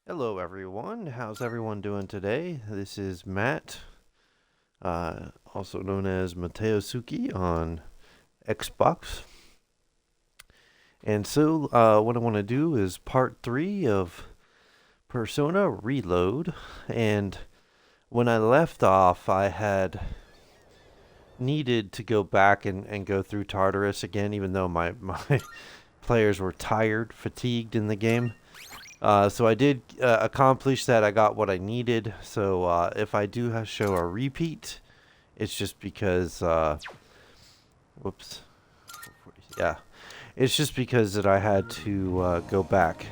Hello, everyone. How's everyone doing today? This is Matt, also known as Mateo Suki on Xbox. And so, what I want to do is part three of Persona Reload. And when I left off, I had needed to go back and go through Tartarus again, even though my players were tired, fatigued in the game. So I did accomplish that. I got what I needed. So if I do show a repeat, it's just because, whoops, yeah, it's just because that I had to go back,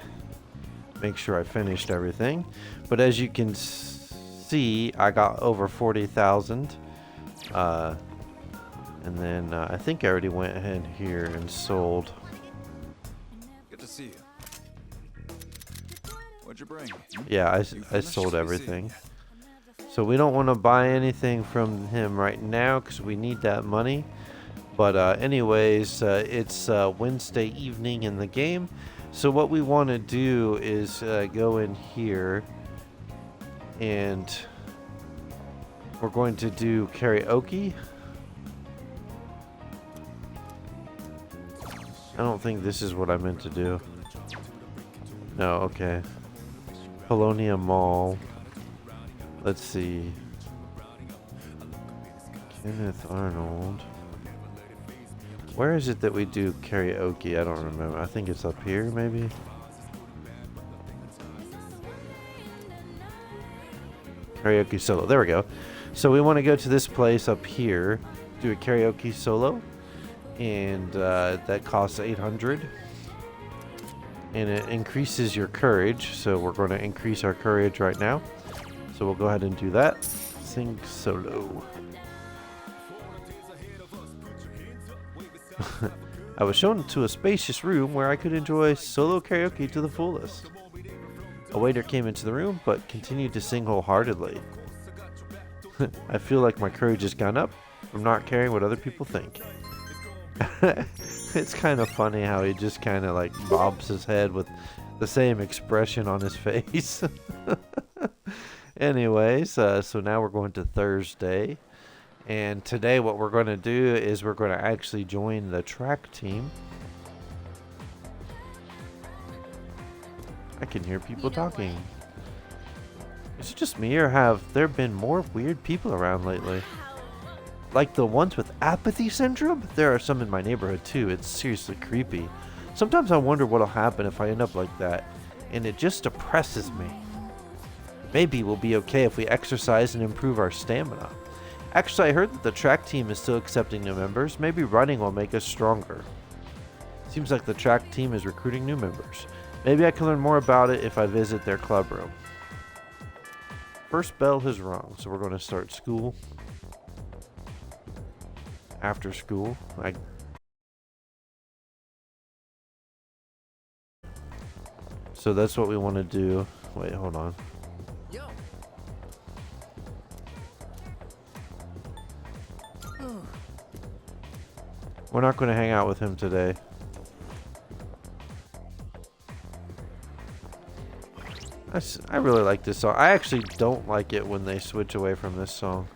make sure I finished everything. But as you can see, I got over 40,000. And then I think I already went ahead here and sold. Good to see you. What'd you bring? Yeah, I sold everything. So we don't want to buy anything from him right now because we need that money. But anyways, it's Wednesday evening in the game. So what we want to do is go in here and we're going to do karaoke. I don't think this is what I meant to do. No, okay. Polonia Mall. Let's see. Kenneth Arnold. Where is it that we do karaoke? I don't remember. I think it's up here, maybe. Karaoke solo. There we go. So we want to go to this place up here, do a karaoke solo, and that costs 800. And it increases your courage, so we're going to increase our courage right now. So we'll go ahead and do that. Sing solo. I was shown to a spacious room where I could enjoy solo karaoke to the fullest. A waiter came into the room, but continued to sing wholeheartedly. I feel like my courage has gone up from not caring what other people think. It's kind of funny how he just kind of like bobs his head with the same expression on his face. Anyways, so now we're going to Thursday. And today what we're going to do is we're going to actually join the track team. I can hear people talking. Is it just me, or have there been more weird people around lately? Like the ones with apathy syndrome? There are some in my neighborhood too. It's seriously creepy. Sometimes I wonder what'll happen if I end up like that, and it just depresses me. Maybe we'll be okay if we exercise and improve our stamina. Actually, I heard that the track team is still accepting new members. Maybe running will make us stronger. Seems like the track team is recruiting new members. Maybe I can learn more about it if I visit their club room. First bell has rung, so we're going to start school. After school, so that's what we want to do. Wait, hold on. We're not going to hang out with him today. I really like this song. I actually don't like it when they switch away from this song.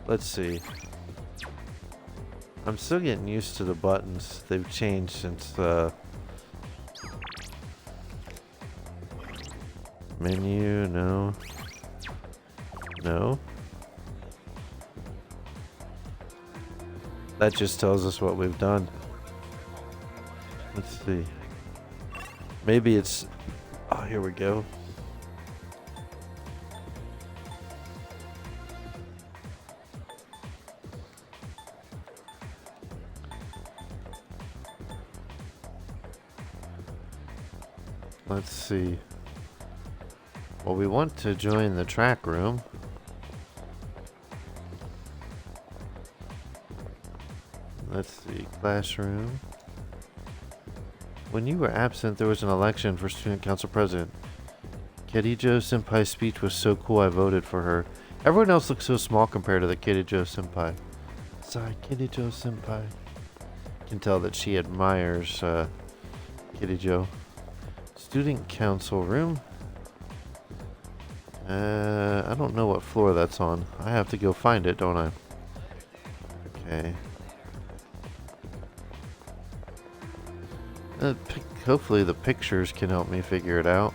Let's see. I'm still getting used to the buttons. They've changed since menu, no. No. That just tells us what we've done. Let's see. Maybe it's... Oh, here we go. Let's see. Well, we want to join the track room. Let's see. Classroom. When you were absent, there was an election for student council president. Kirijo Senpai's speech was so cool I voted for her. Everyone else looks so small compared to the Kirijo Senpai. Sorry, Kirijo Senpai. Can tell that she admires Kirijo. Student council room. I don't know what floor that's on. I have to go find it, don't I? Okay. Hopefully the pictures can help me figure it out.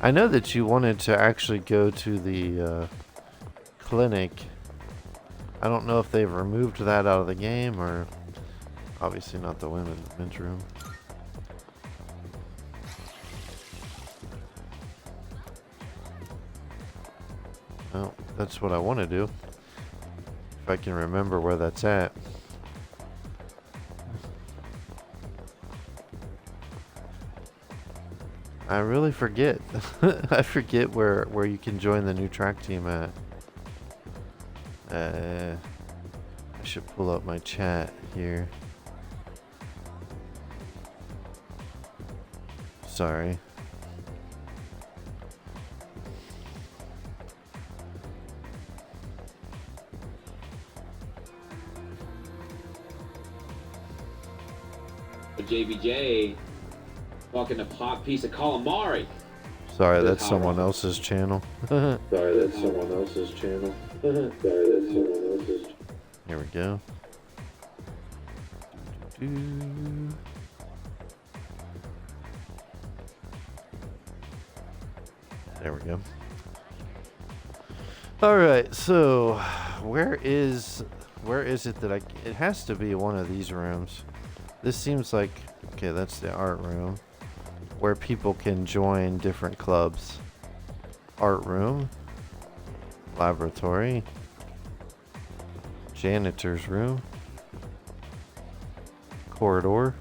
I know that you wanted to actually go to the clinic. I don't know if they've removed that out of the game, or obviously not the women's room. Well, that's what I want to do. If I can remember where that's at. I really forget. I forget where you can join the new track team at. I should pull up my chat here. Sorry. JBJ fucking a hot piece of calamari. Sorry, that's someone else's channel. Sorry, that's someone else's channel. Sorry, that's someone else's. Here we go. There we go. All right, so where is it that it has to be one of these rooms. This seems like, okay, that's the art room where people can join different clubs. Art room, laboratory, janitor's room, corridor.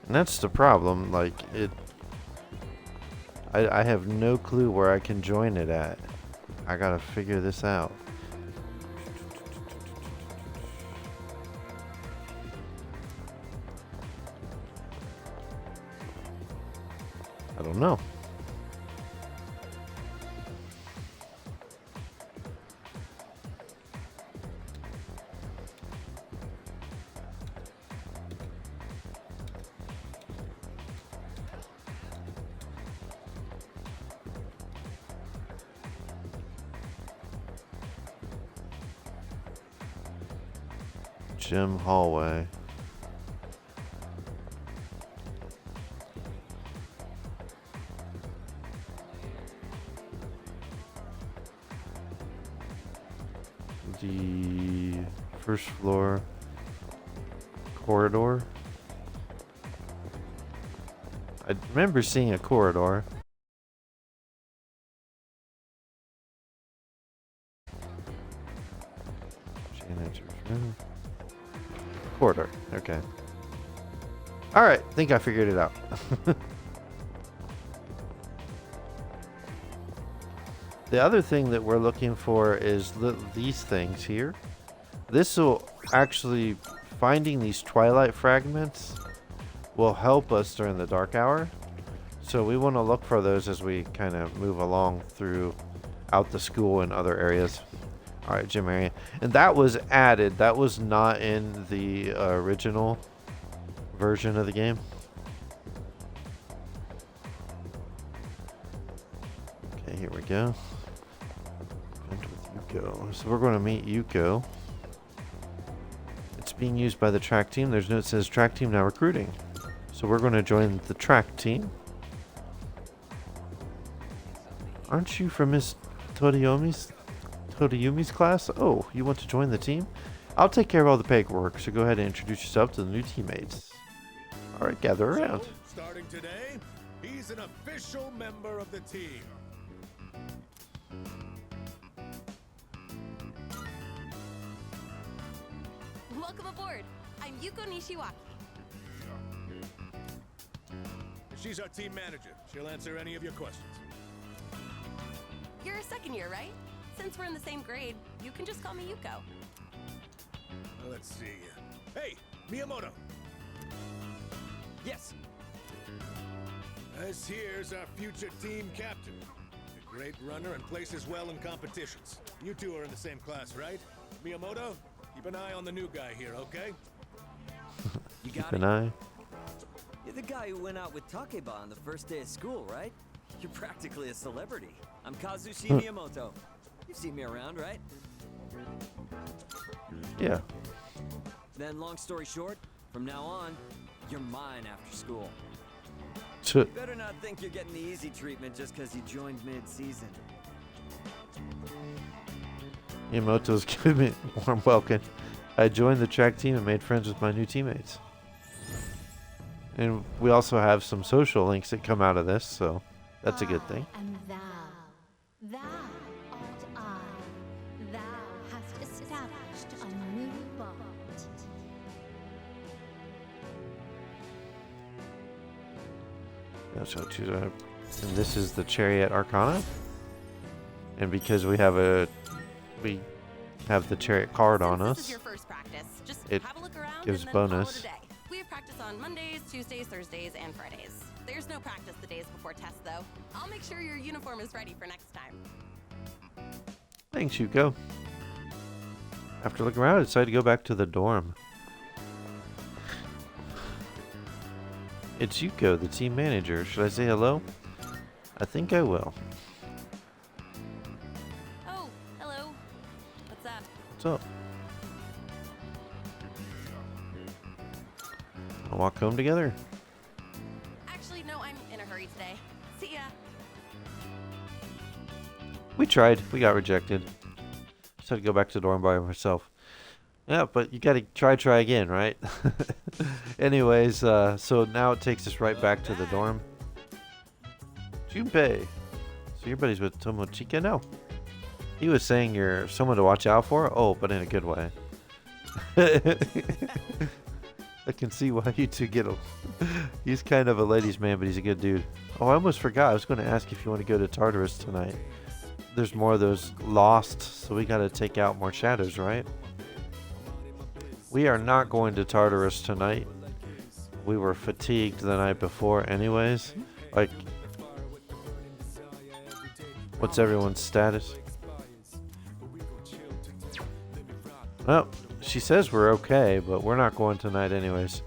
And that's the problem, like I have no clue where I can join it at. I gotta figure this out. I don't know. Gym hallway. The first floor corridor. I remember seeing a corridor. Janitor's room. Corridor. Okay. All right. Think I figured it out. The other thing that we're looking for is these things here. This will actually, finding these twilight fragments will help us during the dark hour. So we want to look for those as we kind of move along throughout the school and other areas. All right, gym area. And that was added. That was not in the original version of the game. Okay, here we go. Event with Yuko. So we're going to meet Yuko. It's being used by the track team. There's a note that says track team now recruiting. So we're going to join the track team. Aren't you from Miss Todayumi's class? Oh, you want to join the team? I'll take care of all the paperwork, so go ahead and introduce yourself to the new teammates. All right, gather around. So, starting today, he's an official member of the team. Welcome aboard. I'm Yuko Nishiwaki. She's our team manager. She'll answer any of your questions. You're a second year, right? Since we're in the same grade, you can just call me Yuko. Let's see. Hey, Miyamoto. Yes. This here's our future team captain. Great runner and places well in competitions. You two are in the same class, right? Miyamoto, keep an eye on the new guy here, okay? You got Keep an it. eye. You're the guy who went out with Takeba on the first day of school, right? You're practically a celebrity. I'm Kazushi Miyamoto. You've seen me around, right? Yeah. Then, long story short, from now on, you're mine after school. So, Better not think you're getting the easy treatment just because you joined mid-season. Miyamoto's giving me a warm welcome. I joined the track team and made friends with my new teammates. And we also have some social links that come out of this, so that's a good thing. And thou art I. Thou hast established a new bond. Yeah, so choose a, and this is the Chariot Arcana. And because we have the Chariot card on Since this is us, your first practice, just it have a look around gives and then call it bonus. a day. We have practice on Mondays, Tuesdays, Thursdays, and Fridays. There's no practice the days before tests, though. I'll make sure your uniform is ready for next time. Thanks, Yuko. After looking around, I decided to go back to the dorm. It's Yuko, the team manager. Should I say hello? I think I will. Oh, hello. What's up? What's up? I'll walk home together. Actually, no, I'm in a hurry today. See ya. We tried. We got rejected. Just had to go back to the dorm by myself. Yeah, but you gotta try again, right? Anyways, so now it takes us right back to the dorm. Junpei. So your buddy's with Tomochika now? He was saying you're someone to watch out for? Oh, but in a good way. I can see why you two get he's kind of a ladies' man, but he's a good dude. Oh, I almost forgot. I was going to ask if you want to go to Tartarus tonight. There's more of those lost, so we got to take out more shadows, right? We are not going to Tartarus tonight. We were fatigued the night before anyways. Like, what's everyone's status? Well, she says we're okay, but we're not going tonight anyways.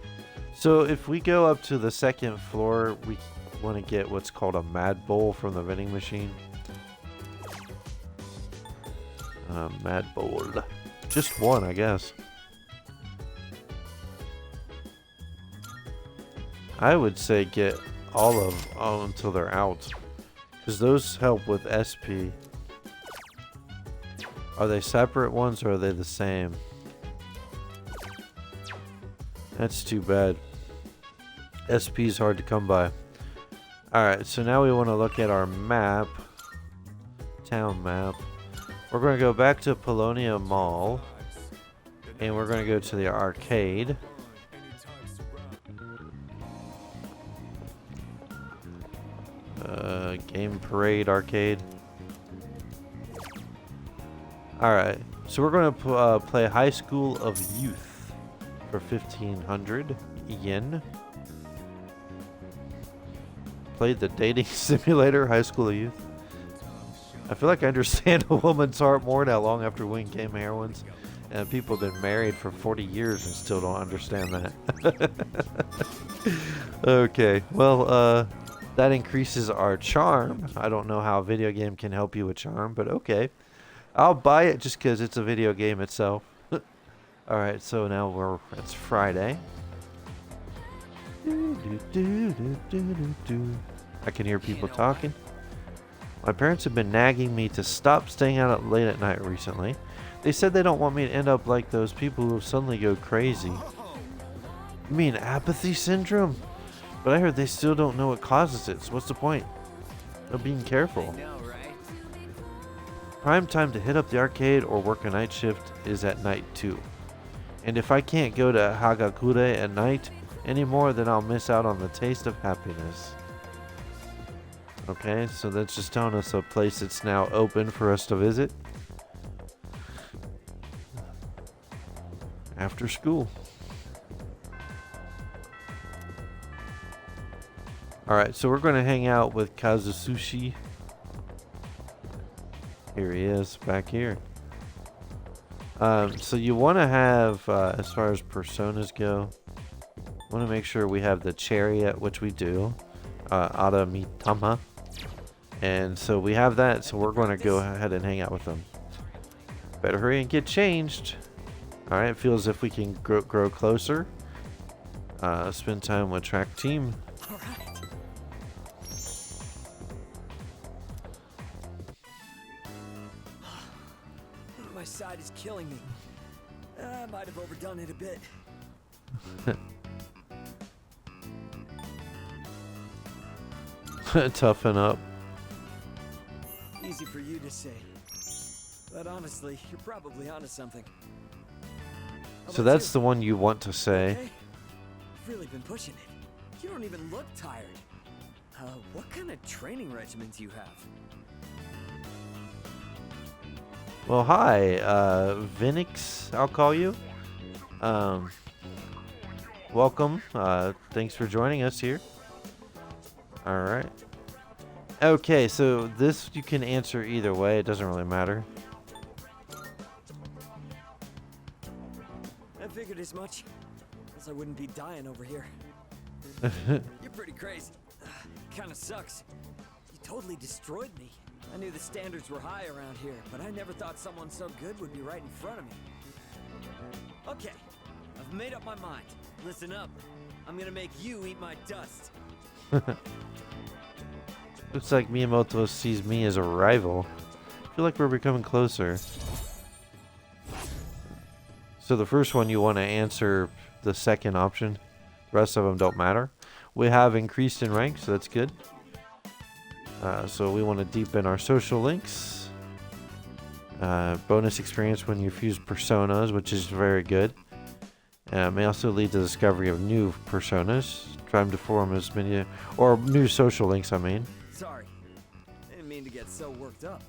So if we go up to the second floor, we want to get what's called a Mad Bowl from the vending machine. Mad Bowl. Just one, I guess. I would say get all of them until they're out. Because those help with SP. Are they separate ones or are they the same? That's too bad. SP is hard to come by. Alright, so now we want to look at our map. Town map. We're going to go back to Polonia Mall. And we're going to go to the arcade. Game Parade Arcade. Alright, so we're going to play High School of Youth for 1,500 yen. Played the dating simulator, High School of Youth. I feel like I understand a woman's heart more now long after Wing came heroines. And people have been married for 40 years and still don't understand that. Okay, well, that increases our charm. I don't know how a video game can help you with charm, but okay. I'll buy it just because it's a video game itself. Alright, so now it's Friday. I can hear people talking. My parents have been nagging me to stop staying out late at night recently. They said they don't want me to end up like those people who suddenly go crazy. You mean apathy syndrome? But I heard they still don't know what causes it, so what's the point of being careful? I know, right? Prime time to hit up the arcade or work a night shift is at night too. And if I can't go to Hagakure at night anymore, then I'll miss out on the taste of happiness. Okay, so that's just telling us a place that's now open for us to visit. After school. Alright, so we're going to hang out with Kazusushi. Here he is, back here. So you want to have, as far as personas go, want to make sure we have the chariot, which we do, Ada Mitama. And so we have that, so we're going to go ahead and hang out with them. Better hurry and get changed. Alright, feels as if we can grow closer. Spend time with track team. All right. My side is killing me. I might have overdone it a bit. Toughen up. Easy for you to say. But honestly, you're probably onto something. How So about that's you? the one you want to say. Hey, you've really been pushing it. You don't even look tired. What kind of training regimens you have? Well, hi, Vinix, I'll call you. Welcome. Thanks for joining us here. Alright. Okay, so this you can answer either way. It doesn't really matter. I figured as much. Else I wouldn't be dying over here. You're pretty crazy. Kinda sucks. You totally destroyed me. I knew the standards were high around here, but I never thought someone so good would be right in front of me. Okay, I've made up my mind. Listen up. I'm gonna make you eat my dust. Looks like Miyamoto sees me as a rival. I feel like we're becoming closer. So the first one you want to answer the second option. The rest of them don't matter. We have increased in rank, so that's good. So we want to deepen our social links. Bonus experience when you fuse personas, which is very good. May also lead to the discovery of new personas. Time to form as many, or new social links, I mean. Sorry. Didn't mean to get so worked up.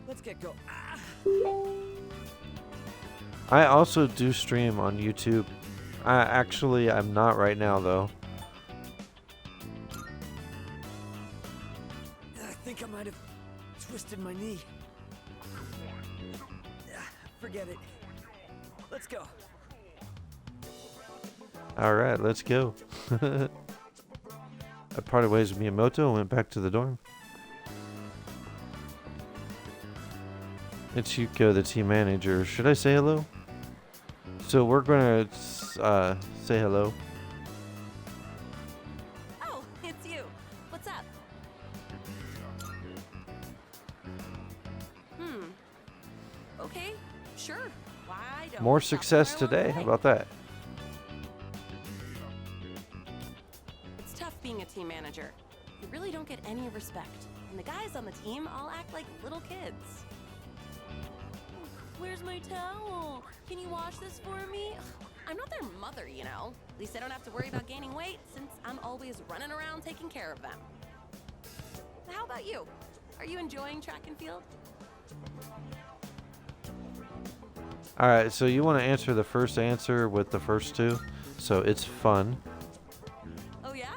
Let's get go. Ah! I also do stream on YouTube. I'm not right now, though. I think I might have twisted my knee. Forget it. Let's go. Alright, let's go. I parted ways with Miyamoto and went back to the dorm. It's Yuko, the team manager. Should I say hello? So we're gonna say hello. Oh, it's you. What's up? Okay, sure. Why don't More we stop success somewhere along today. the How way? about that? It's tough being a team manager. You really don't get any respect. And the guys on the team all act like little kids. Where's my towel? Can you wash this for me? I'm not their mother, you know. At least I don't have to worry about gaining weight since I'm always running around taking care of them. How about you? Are you enjoying track and field? Alright, so you want to answer the first answer with the first two. So it's fun. Oh yeah?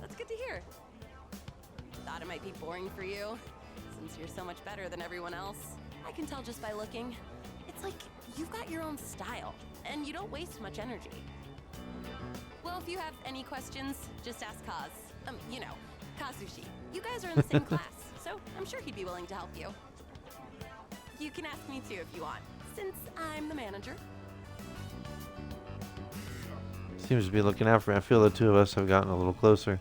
That's good to hear. Thought it might be boring for you, since you're so much better than everyone else. I can tell just by looking. It's like you've got your own style, and you don't waste much energy. Well, if you have any questions, just ask Kaz. You know, Kazushi. You guys are in the same class, so I'm sure he'd be willing to help you. You can ask me too if you want, since I'm the manager. Seems to be looking out for me. I feel the two of us have gotten a little closer.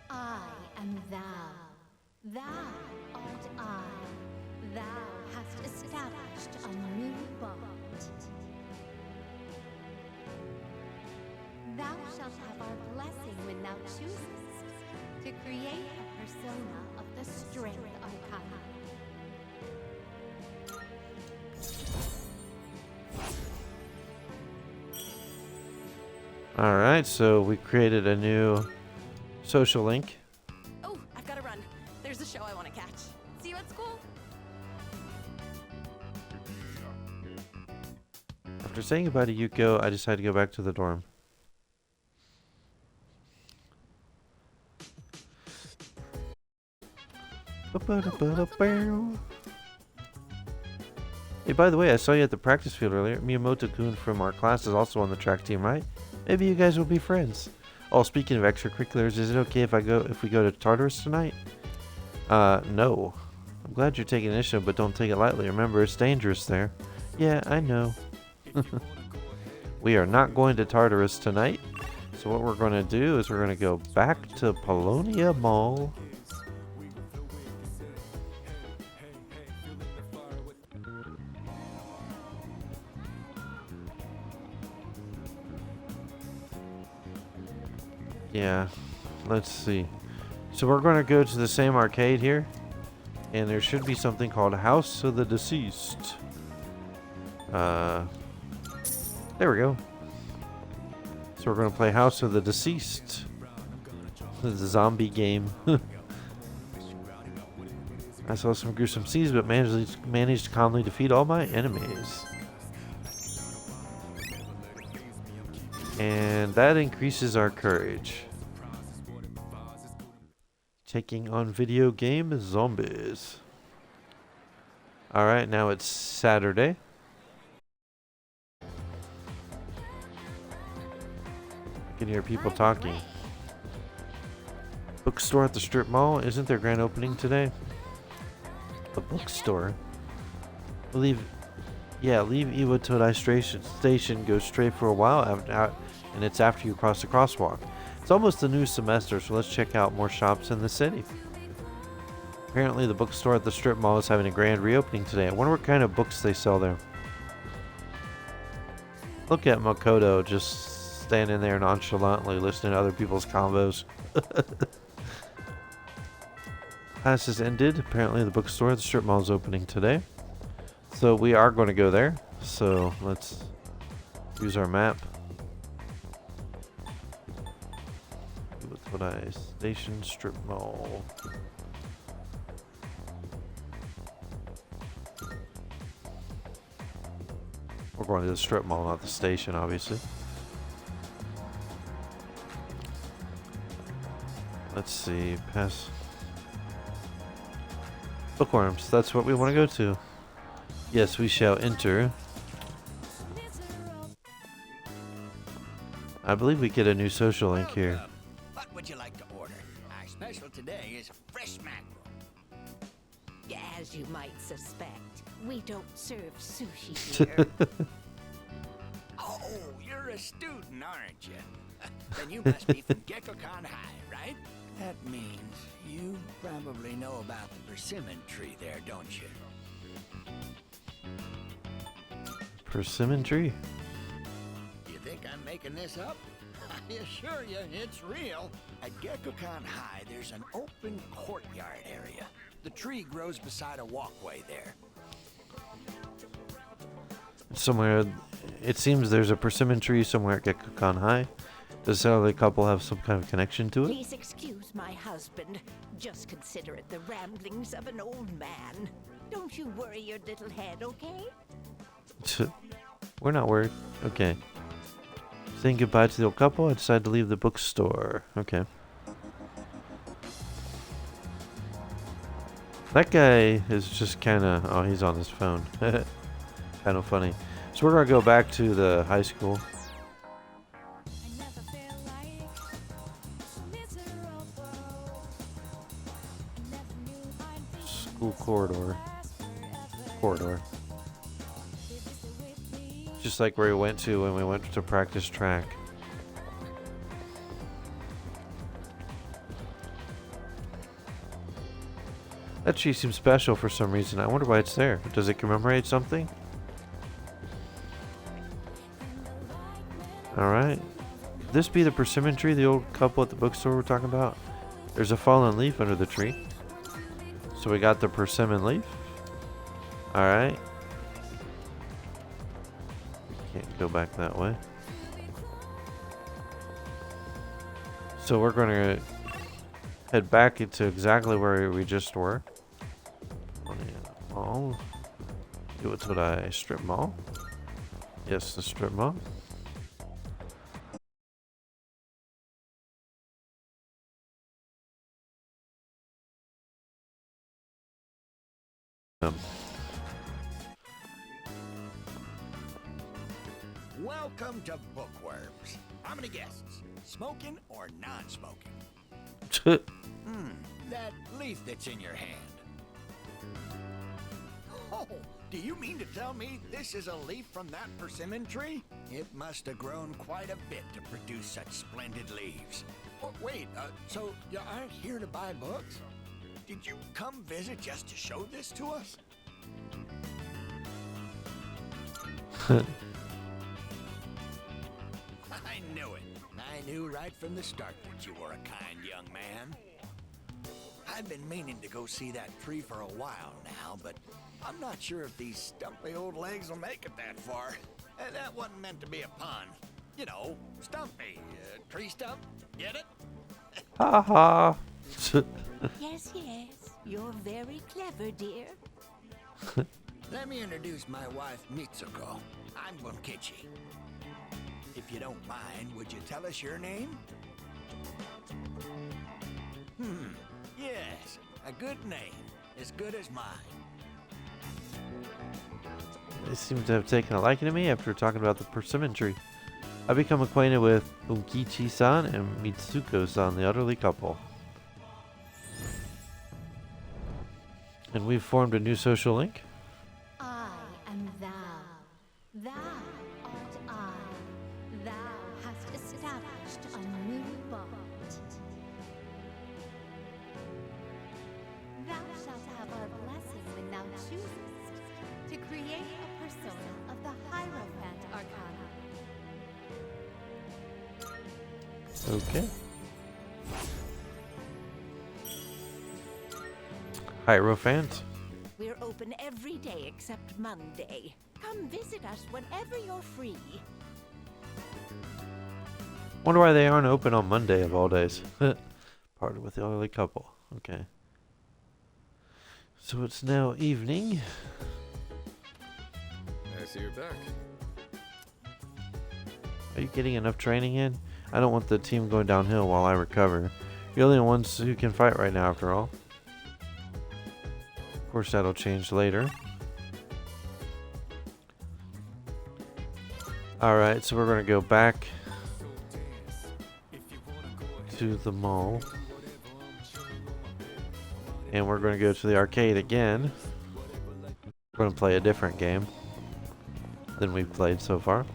I am thou. Thou art I. Thou hast established a new bond. Thou shalt have our blessing when thou choosest to create a persona of the strength arcana. Alright, so we created a new social link. Oh, I've got to run. There's a show I want to catch. See you at school. After saying goodbye to Yuko, I decided to go back to the dorm. Hey, by the way, I saw you at the practice field earlier. Miyamoto-kun from our class is also on the track team, right? Maybe you guys will be friends. Oh, speaking of extracurriculars, is it okay if we go to Tartarus tonight? No. I'm glad you're taking initiative, but don't take it lightly. Remember, it's dangerous there. Yeah, I know. We are not going to Tartarus tonight. So what we're going to do is we're going to go back to Polonia Mall. Yeah, let's see. So we're going to go to the same arcade here. And there should be something called House of the Deceased. There we go. So we're going to play House of the Deceased. The zombie game. I saw some gruesome scenes, but managed to calmly defeat all my enemies. And that increases our courage. Taking on video game zombies. Alright, now it's Saturday. I can hear people talking. Bookstore at the strip mall. Isn't there grand opening today? A bookstore? Leave Iwatodai station. Go straight for a while and it's after you cross the crosswalk. It's almost the new semester, so let's check out more shops in the city. Apparently the bookstore at the strip mall is having a grand reopening today. I wonder what kind of books they sell there. Look at Makoto just standing there nonchalantly listening to other people's combos. Class has ended. Apparently the bookstore at the strip mall is opening today. So we are going to go there. So let's use our map. Station strip mall. We're going to the strip mall, not the station, obviously. Let's see. Pass. Bookworms. That's what we want to go to. Yes, we shall enter. I believe we get a new social link here. What would you like to order? Our special today is fresh mackerel. As you might suspect, we don't serve sushi here. Oh, you're a student, aren't you? Then you must be from Gekkoukan High, right? That means you probably know about the persimmon tree there, don't you? Persimmon tree? You think I'm making this up? I assure you, it's real. At Gekkoukan High, there's an open courtyard area. The tree grows beside a walkway there. Somewhere, it seems there's a persimmon tree somewhere at Gekkoukan High. Does the other couple have some kind of connection to it? Please excuse my husband. Just consider it the ramblings of an old man. Don't you worry your little head, okay? We're not worried. Okay. Saying goodbye to the old couple, I decided to leave the bookstore. Okay. That guy is just kind of... Oh, he's on his phone. Kind of funny. So we're going to go back to the high school. School corridor. Just like where we went to when we went to practice track. That tree seems special for some reason. I wonder why it's there. Does it commemorate something? Alright. Could this be the persimmon tree the old couple at the bookstore were talking about? There's a fallen leaf under the tree. So we got the persimmon leaf. Alright. Can't go back that way. So we're going to head back into exactly where we just were. Mall. Iwatodai strip mall. Yes, the strip mall. Welcome to Bookworms. How many guests? Smoking or non-smoking? That leaf that's in your hand. Oh, do you mean to tell me this is a leaf from that persimmon tree? It must have grown quite a bit to produce such splendid leaves. Oh, wait, so you aren't here to buy books? Did you come visit just to show this to us? I knew it. I knew right from the start that you were a kind young man. I've been meaning to go see that tree for a while now, but I'm not sure if these stumpy old legs will make it that far. That wasn't meant to be a pun. You know, stumpy. Tree stump. Get it? Ha ha. Yes, yes. You're very clever, dear. Let me introduce my wife, Mitsuko. I'm Bunkichi. If you don't mind, would you tell us your name? Yes, a good name. As good as mine. They seem to have taken a liking to me after talking about the persimmon tree. I become acquainted with Bunkichi-san and Mitsuko-san, the elderly couple. And we've formed a new social link. I am thou. Thou art I. Thou hast established a new bond. Thou shalt have our blessing when thou choosest to create a persona of the Hierophant Arcana. Okay. Hierophant. We're open every day except Monday. Come visit us whenever you're free. Wonder why they aren't open on Monday of all days. Parted with the elderly couple. Okay. So it's now evening. I see you're back. Are you getting enough training in? I don't want the team going downhill while I recover. You're the only ones who can fight right now, after all. Of course, that'll change later. Alright, so we're going to go back to the mall. And we're going to go to the arcade again. We're going to play a different game than we've played so far.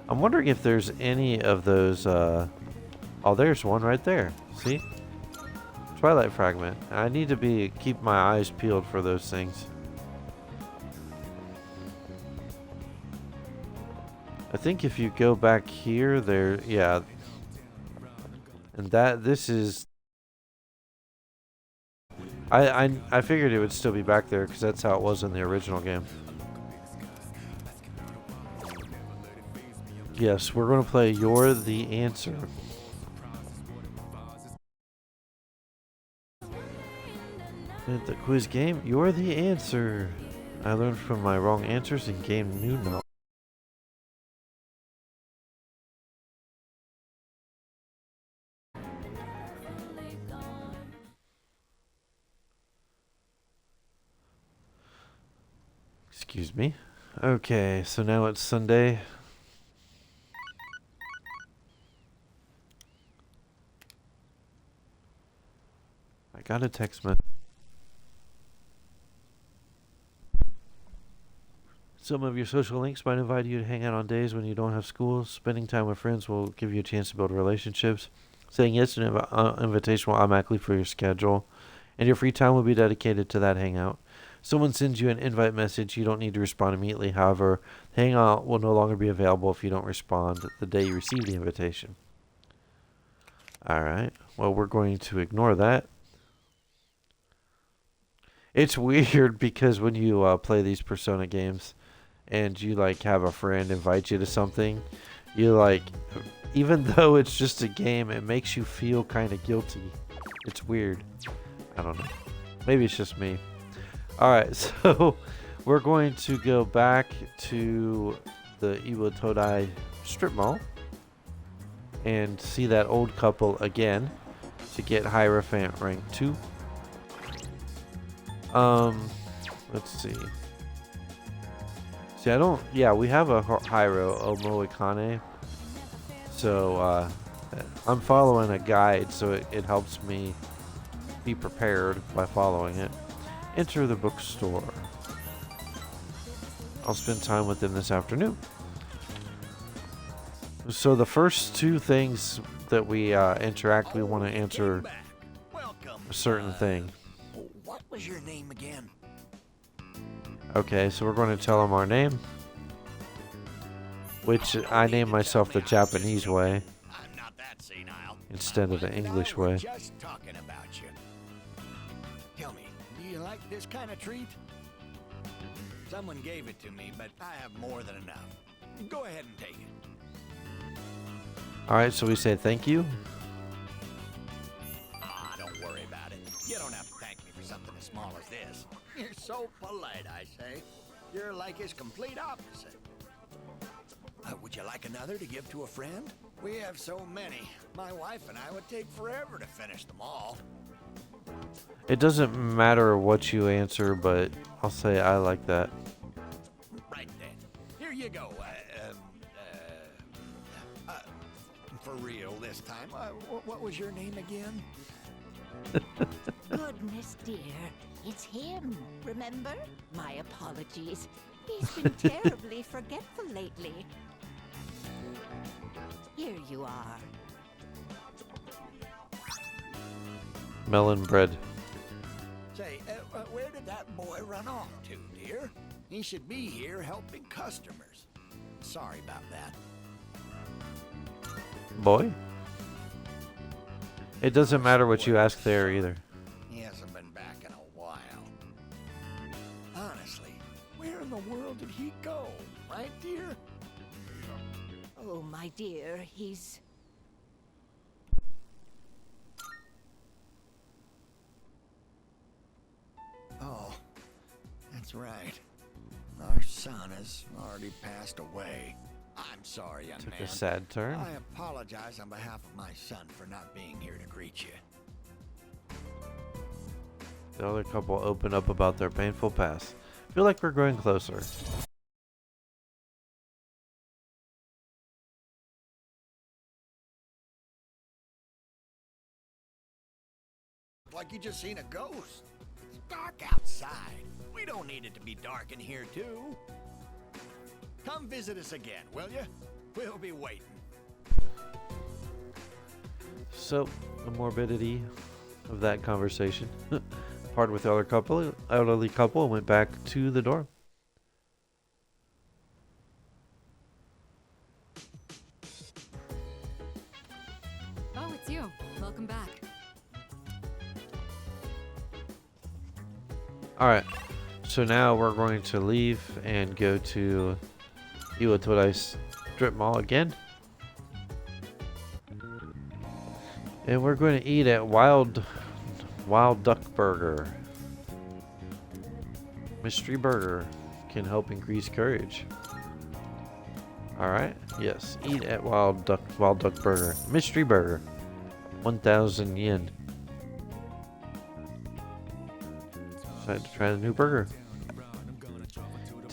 I'm wondering if there's any of those, oh, there's one right there. See? Twilight Fragment. I need to keep my eyes peeled for those things. I think if you go back here, yeah. And this is... I figured it would still be back there because that's how it was in the original game. Yes, we're going to play You're the Answer. The quiz game, You're the Answer. I learned from my wrong answers and gained new knowledge. Excuse me. Okay, so now it's Sunday. I got a text message. Some of your social links might invite you to hang out on days when you don't have school. Spending time with friends will give you a chance to build relationships. Saying yes to an invitation will automatically fill your schedule. And your free time will be dedicated to that hangout. Someone sends you an invite message. You don't need to respond immediately. However, the hangout will no longer be available if you don't respond the day you receive the invitation. Alright. Well, we're going to ignore that. It's weird because when you play these Persona games and you like have a friend invite you to something, you like, even though it's just a game, it makes you feel kind of guilty. It's weird. I don't know. Maybe it's just me. Alright, so we're going to go back to the Iwatodai strip mall and see that old couple again to get Hierophant rank 2. Let's see. See, I don't. Yeah, we have a Hyro Omoikane. So I'm following a guide, so it helps me be prepared by following it. Enter the bookstore. I'll spend time with them this afternoon. So the first two things that we interact, we want to answer Welcome. a certain thing. What was your name again? Okay, so we're going to tell them our name, which I name myself the Japanese way I'm not that senile. instead of the English way. Just talking about you. Tell me, do you like this kind of treat? Someone gave it to me, but I have more than enough. Go ahead and take it. Alright, so we say thank you. Ah, don't worry about it. You don't have to thank me for something as small as this. You're so polite, I say. You're like his complete opposite. Would you like another to give to a friend? We have so many. My wife and I would take forever to finish them all. It doesn't matter what you answer, but I'll say I like that. Right then. Here you go. For real this time. What was your name again? Goodness, dear. It's him. Remember? My apologies. He's been terribly forgetful lately. Here you are. Melon bread. Say, where did that boy run off to, dear? He should be here helping customers. Sorry about that. Boy? It doesn't matter what you ask there either. He hasn't been back in a while. Honestly, where in the world did he go? Right, dear? Oh, my dear, he's... Oh, that's right. Our son has already passed away. I'm sorry, young Took man. a sad turn. I apologize on behalf of my son for not being here to greet you. The other couple open up about their painful past. Feel like we're growing closer. Like you just seen a ghost. It's dark outside. We don't need it to be dark in here, too. Come visit us again, will you? We'll be waiting. So, the morbidity of that conversation. Parted with the other couple, elderly couple, and went back to the dorm. Oh, it's you. Welcome back. Alright, so now we're going to leave and go to Iwatodai Strip Mall again. And we're going to eat at Wild Duck Burger. Mystery Burger can help increase courage. Alright, yes, eat at Wild Duck Burger. Mystery Burger. 1,000 yen. Decided to try the new burger.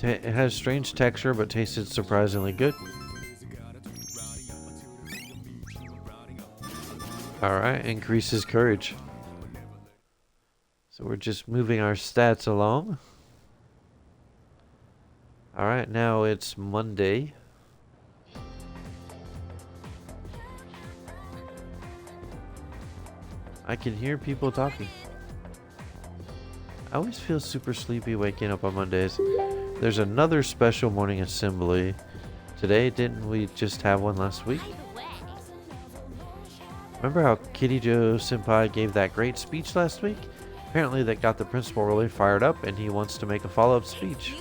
It has strange texture but tasted surprisingly good. Alright, increases courage. So we're just moving our stats along. Alright, now it's Monday. I can hear people talking. I always feel super sleepy waking up on Mondays. There's another special morning assembly today. Didn't we just have one last week? Remember how Kitty Joe Senpai gave that great speech last week? Apparently that got the principal really fired up and he wants to make a follow-up speech.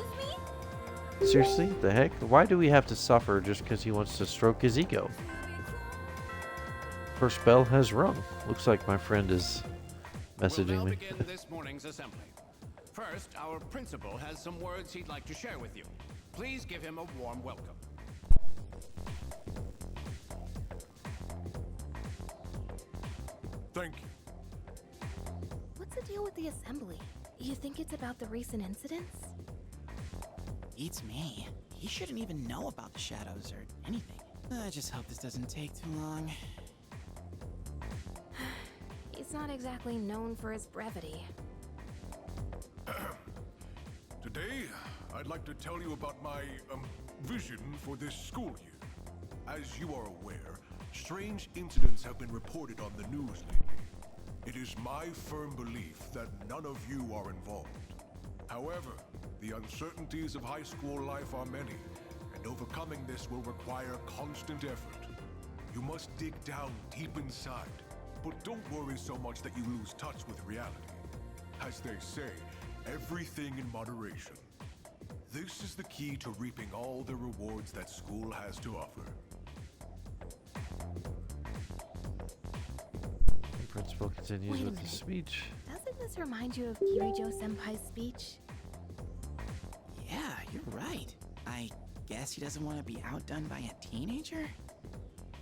Seriously? The heck? Why do we have to suffer just because he wants to stroke his ego? First bell has rung. Looks like my friend is messaging we'll now me. begin this morning's assembly. First, our principal has some words he'd like to share with you. Please give him a warm welcome. Thank you. What's the deal with the assembly? You think it's about the recent incidents? Beats me. He shouldn't even know about the shadows or anything. I just hope this doesn't take too long. He's not exactly known for his brevity. Today, I'd like to tell you about my, vision for this school year. As you are aware, strange incidents have been reported on the news lately. It is my firm belief that none of you are involved. However, the uncertainties of high school life are many, and overcoming this will require constant effort. You must dig down deep inside, but don't worry so much that you lose touch with reality. As they say, everything in moderation. This is the key to reaping all the rewards that school has to offer. The principal continues with the speech. Doesn't this remind you of Kirijo-senpai's speech? Yeah, you're right. I guess he doesn't want to be outdone by a teenager?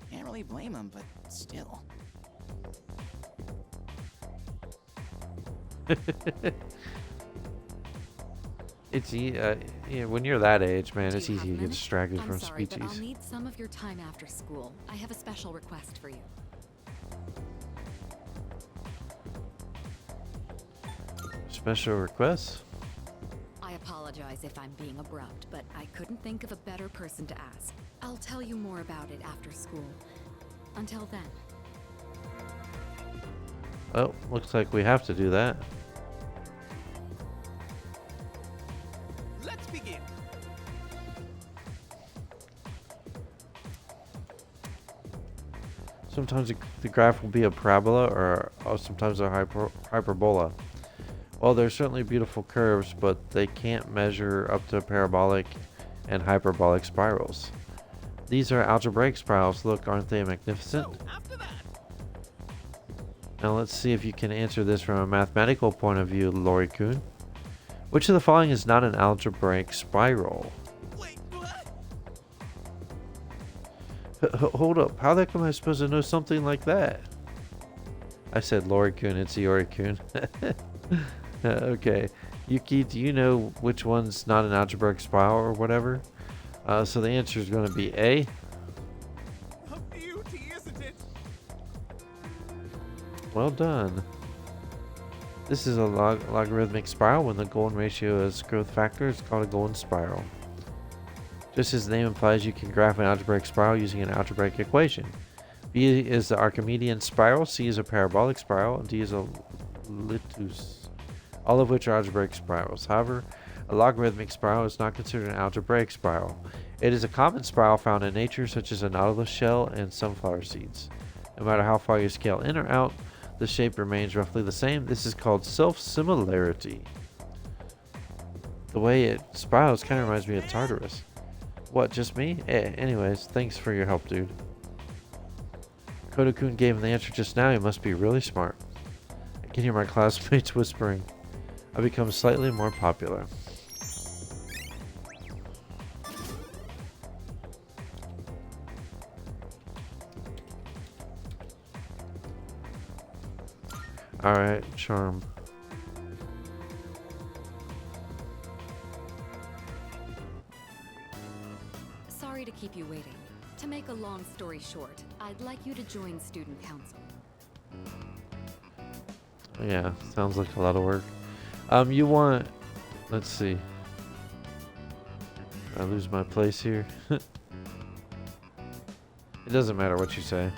Can't really blame him, but still. It's when you're that age, man, Do it's you easy have to a get minute? distracted I'm from sorry, but I'll speeches. need some of your time after school. I have a special request for you. Special requests? I apologize if I'm being abrupt, but I couldn't think of a better person to ask. I'll tell you more about it after school. Until then. Oh, looks like we have to do that. Let's begin. Sometimes the graph will be a parabola or sometimes a hyperbola. Well, they're certainly beautiful curves, but they can't measure up to parabolic and hyperbolic spirals. These are algebraic spirals. Look, aren't they magnificent? Now let's see if you can answer this from a mathematical point of view, Lori-kun. Which of the following is not an algebraic spiral? Hold up, how the heck am I supposed to know something like that? I said Lori-kun, it's Iori-kun. Okay, Yuki, do you know which one's not an algebraic spiral or whatever? So the answer is going to be A. A beauty, isn't it? Well done. This is a logarithmic spiral. When the golden ratio is growth factor, it's called a golden spiral. Just as the name implies, you can graph an algebraic spiral using an algebraic equation. B is the Archimedean spiral, C is a parabolic spiral, and D is a litus, all of which are algebraic spirals. However, a logarithmic spiral is not considered an algebraic spiral. It is a common spiral found in nature, such as a nautilus shell and sunflower seeds. No matter how far you scale in or out, the shape remains roughly the same. This is called self-similarity. The way it spirals kind of reminds me of Tartarus. What, just me? Anyways, thanks for your help, dude. Kodo-kun gave him the answer just now. He must be really smart. I can hear my classmates whispering. I've become slightly more popular. Alright, charm. Sorry to keep you waiting. To make a long story short, I'd like you to join student council. Yeah, sounds like a lot of work. You want... Let's see. I lose my place here. It doesn't matter what you say.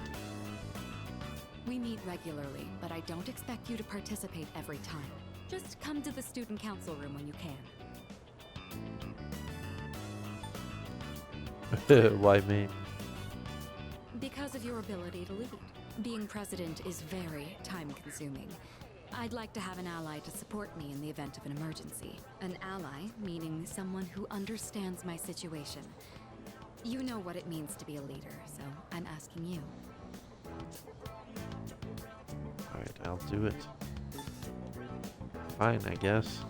We meet regularly, but I don't expect you to participate every time. Just come to the student council room when you can. Why me? Because of your ability to lead. Being president is very time-consuming. I'd like to have an ally to support me in the event of an emergency. An ally, meaning someone who understands my situation. You know what it means to be a leader, so I'm asking you. Alright, I'll do it. Fine, I guess.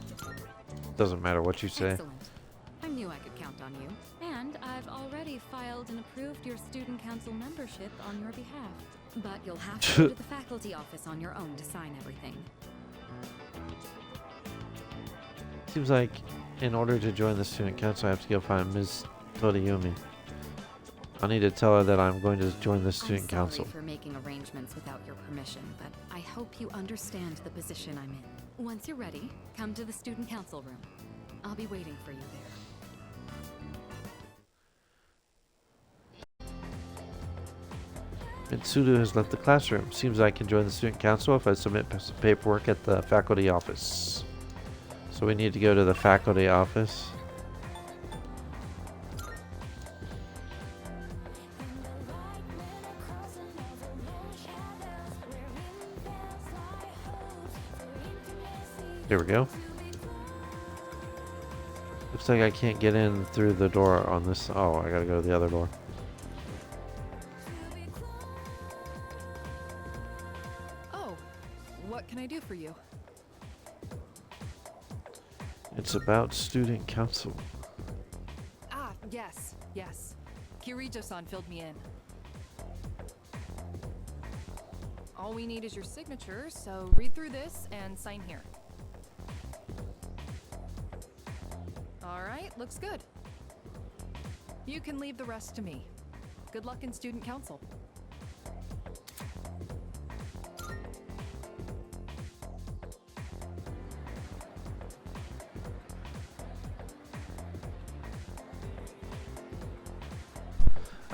Doesn't matter what you say. Excellent. I knew I could count on you. And I've already filed and approved your student council membership on your behalf. But you'll have to go to the faculty office on your own to sign everything. Seems like in order to join the student council, I have to go find Ms. Toriyumi. I need to tell her that I'm going to join the student council. I'm sorry for making arrangements without your permission, but I hope you understand the position I'm in. Once you're ready, come to the student council room. I'll be waiting for you there. Mitsudo has left the classroom. Seems I can join the student council if I submit some paperwork at the faculty office. So we need to go to the faculty office. Here we go. Looks like I can't get in through the door on this. Oh, I gotta go to the other door. Oh, what can I do for you? It's about student council. Ah, yes, yes. Kirijo-san filled me in. All we need is your signature, so read through this and sign here. Alright, looks good. You can leave the rest to me. Good luck in student council.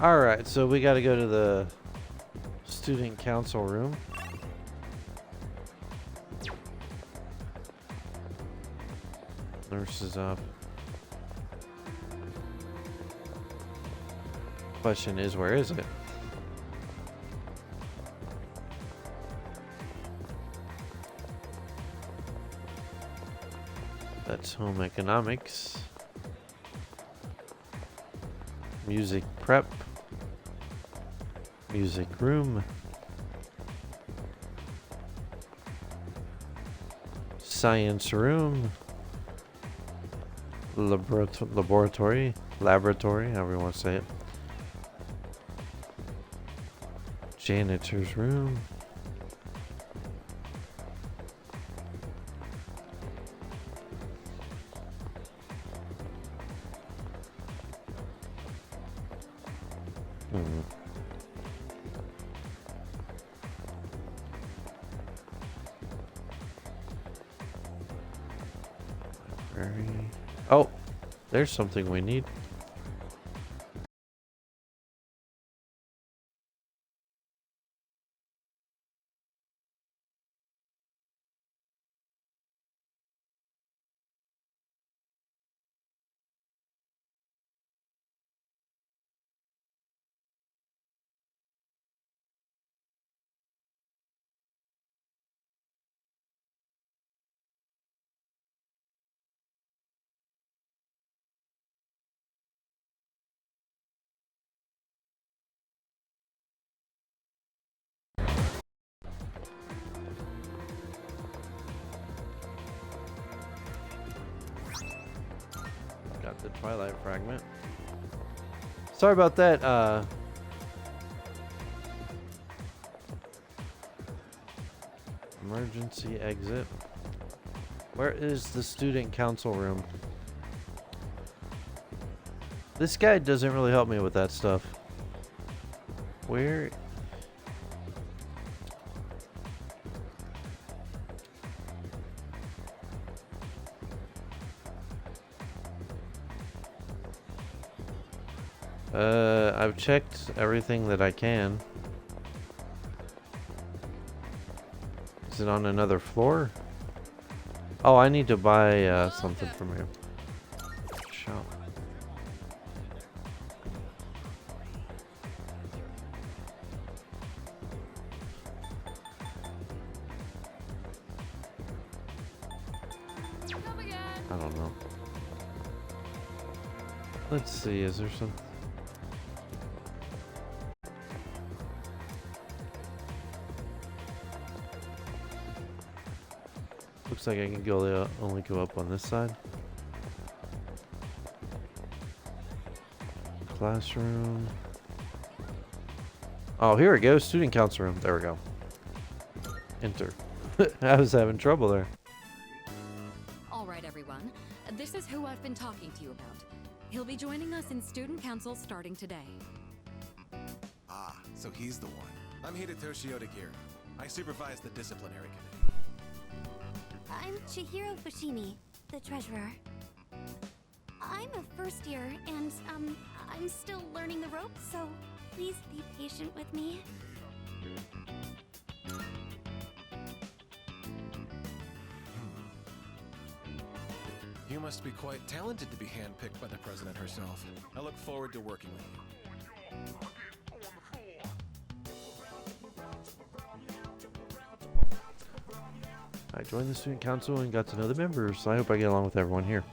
Alright, so we gotta go to the student council room. Nurse is up. Question is, where is it? That's home economics. Music prep. Music room. Science room. Laboratory, however you want to say it. Janitor's room. Library. Oh, there's something we need. Got the Twilight fragment. Sorry about that. Emergency exit. Where is the student council room? This guy doesn't really help me with that stuff. Where? I've checked everything that I can. Is it on another floor? Oh, I need to buy something from here. Shop. I don't know. Let's see, is there some... Looks like I can go only go up on this side. Classroom. Oh, here we go. Student council room. There we go. Enter. I was having trouble there. All right, everyone. This is who I've been talking to you about. He'll be joining us in Student Council starting today. Ah, so he's the one. I'm Hidetoshi Odakir. I supervise the disciplinary committee. I'm Chihiro Fushimi, the treasurer. I'm a first year, and, I'm still learning the ropes, so please be patient with me. You must be quite talented to be handpicked by the president herself. I look forward to working with you. I joined the student council and got to know the members. I hope I get along with everyone here.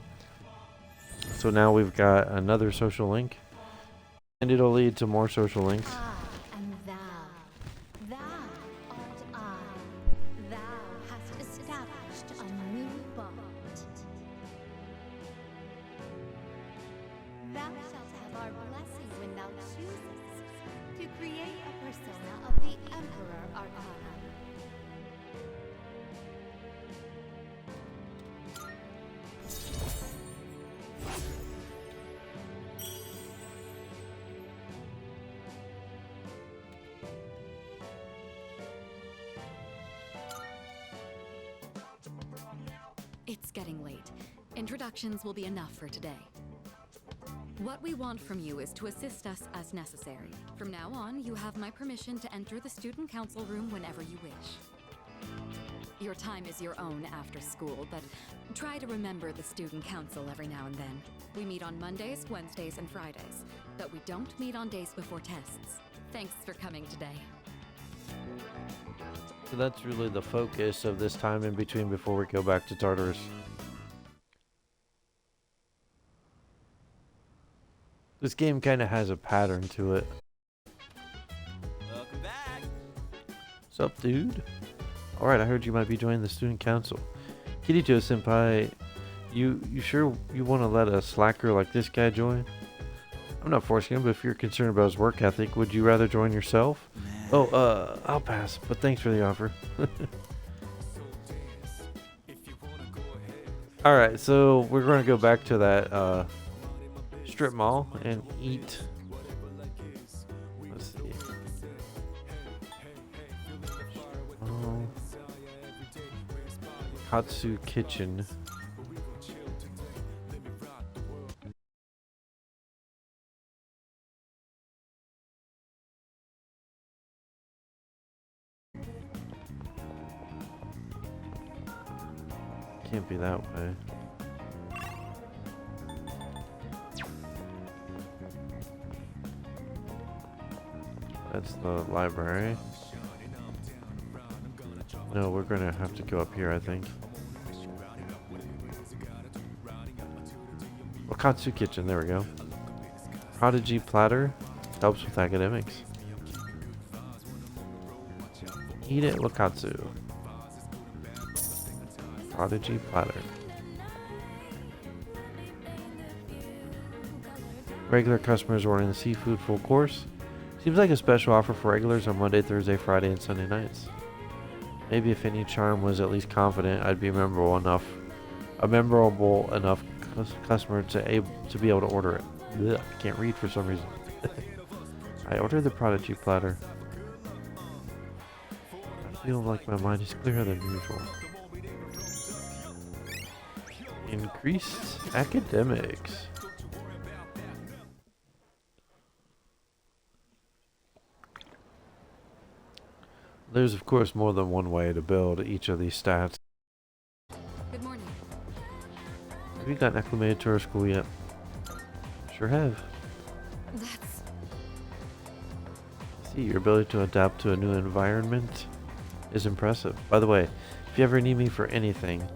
So now we've got another social link, and it'll lead to more social links. And thou art I. Thou hast established a new bond. Thou shalt have our blessing when thou choosest to create a persona of the Emperor Arcana. It's getting late. Introductions will be enough for today. What we want from you is to assist us as necessary. From now on, you have my permission to enter the student council room whenever you wish. Your time is your own after school, but try to remember the student council every now and then. We meet on Mondays, Wednesdays, and Fridays, but we don't meet on days before tests. Thanks for coming today. So that's really the focus of this time in between before we go back to Tartarus. This game kind of has a pattern to it. Welcome back. Sup, dude? Alright, I heard you might be joining the student council. Kirito senpai, you sure you want to let a slacker like this guy join? I'm not forcing him, but if you're concerned about his work ethic, would you rather join yourself? Oh, I'll pass, but thanks for the offer. Alright, so we're going to go back to that strip mall and eat. Let's see. Katsu Kitchen. Can't be that way. That's the library. No, we're gonna have to go up here, I think. Wakatsu Kitchen, there we go. Prodigy Platter helps with academics. Eat it, Wakatsu. Prodigy Platter. Regular customers ordering the seafood full course. Seems like a special offer for regulars on Monday, Thursday, Friday, and Sunday nights. Maybe if any charm was at least confident, I'd be a memorable enough customer to be able to order it. Ugh, I can't read for some reason. I ordered the Prodigy Platter. I feel like my mind is clearer than usual. Increased academics. There's of course more than one way to build each of these stats. Good morning. Have you gotten acclimated to our school yet? Sure have. That's... See, your ability to adapt to a new environment is impressive. By the way, if you ever need me for anything,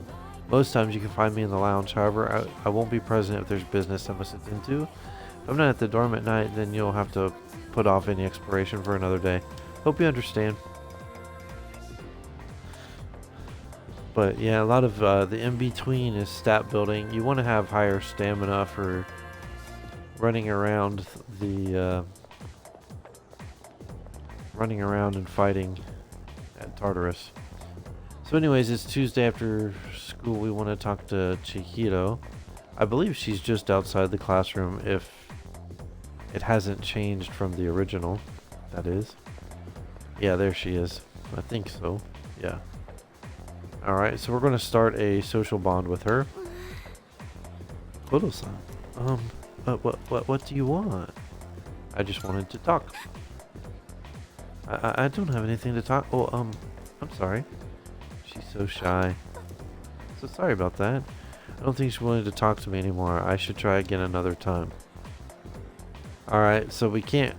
most times you can find me in the lounge. However, I won't be present if there's business I must attend to. If I'm not at the dorm at night, then you'll have to put off any exploration for another day. Hope you understand. But yeah, a lot of the in-between is stat building. You want to have higher stamina for running around and fighting at Tartarus. So anyways, it's Tuesday after school. We want to talk to Chihiro. I believe she's just outside the classroom if it hasn't changed from the original. That is. Yeah, there she is. I think so. Yeah. Alright, so we're going to start a social bond with her. Kodo-san. What do you want? I just wanted to talk. I don't have anything to talk. Oh, I'm sorry. She's so shy. So sorry about that. I don't think she wanted to talk to me anymore. I should try again another time. Alright, so we can't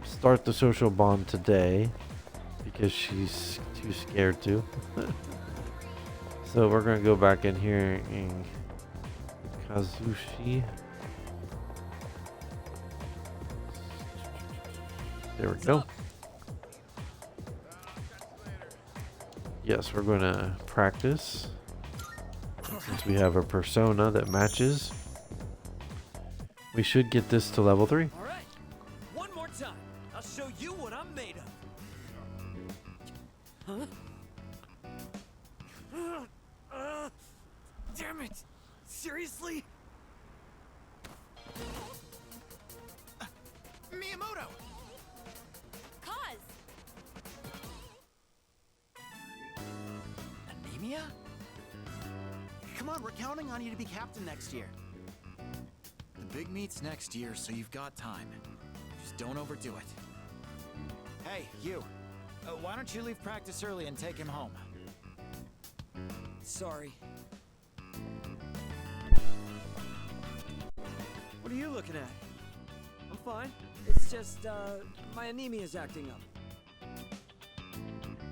start the social bond today because she's too scared to. So we're going to go back in here and Kazushi. There we go. Yes, we're going to practice. Since we have a persona that matches, we should get this to level 3. All right, one more time. I'll show you what I'm made of. Huh? Damn it! Seriously? Miyamoto! Cause. Anemia? Come on, we're counting on you to be captain next year. The big meet's next year, so you've got time. Just don't overdo it. Hey, you. Why don't you leave practice early and take him home? Sorry. What are you looking at? I'm fine. It's just, my anemia's acting up.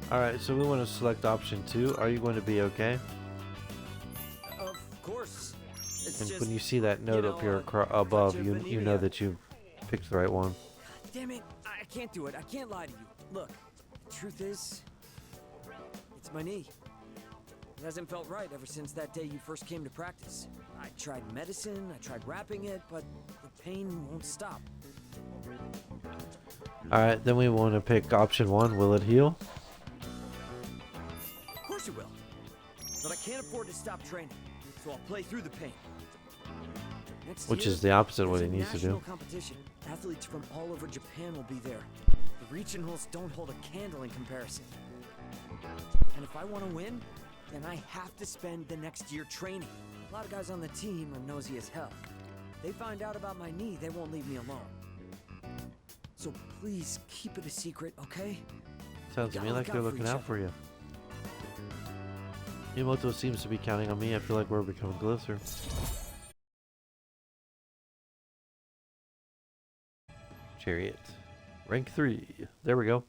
Alright, so we want to select option 2. Are you going to be okay? Of course. It's And just, when you see that note you up know, here above, you know that you picked the right one. Damn it, I can't do it. I can't lie to you. Look, the truth is, it's my knee. It hasn't felt right ever since that day you first came to practice. I tried medicine, I tried wrapping it, but the pain won't stop. Alright, then we want to pick option 1. Will it heal? Of course it will. But I can't afford to stop training, so I'll play through the pain. Next Which year, is the opposite of what there's he a needs to national do. competition. Athletes from all over Japan will be there. The regionals don't hold a candle in comparison. And if I want to win, then I have to spend the next year training. A lot of guys on the team are nosy as hell. They find out about my knee, they won't leave me alone. So please keep it a secret, okay? Sounds to me like they're looking out for you. Miyamoto seems to be counting on me. I feel like we're becoming closer. Chariot. Rank 3. There we go.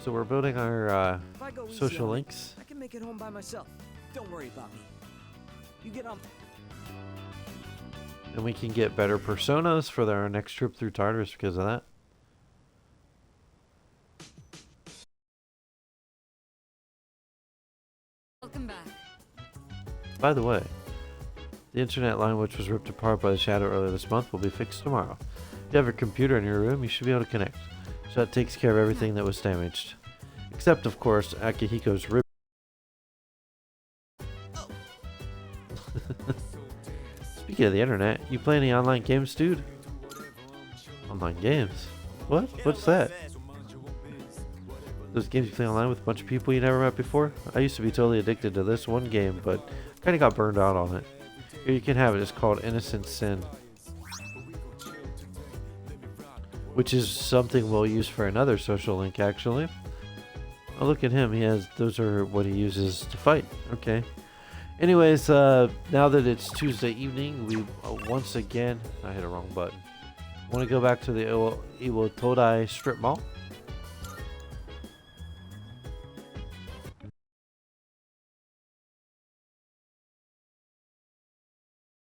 So we're building our If I go easy social on it, links. I can make it home by myself. Don't worry about me. You get on. And we can get better personas for our next trip through Tartarus because of that. Welcome back. By the way, the internet line which was ripped apart by the shadow earlier this month will be fixed tomorrow. If you have a computer in your room, you should be able to connect. So that takes care of everything that was damaged. Except, of course, Akihiko's rib. Speaking of the internet, you play any online games, dude? Online games? What? What's that? Those games you play online with a bunch of people you never met before? I used to be totally addicted to this one game, but kind of got burned out on it. Here you can have it. It's called Innocent Sin. Which is something we'll use for another social link, actually. Oh, look at him. He has, those are what he uses to fight. Okay. Anyways, now that it's Tuesday evening, we once again, I hit a wrong button. Want to go back to the Iwotodai strip mall.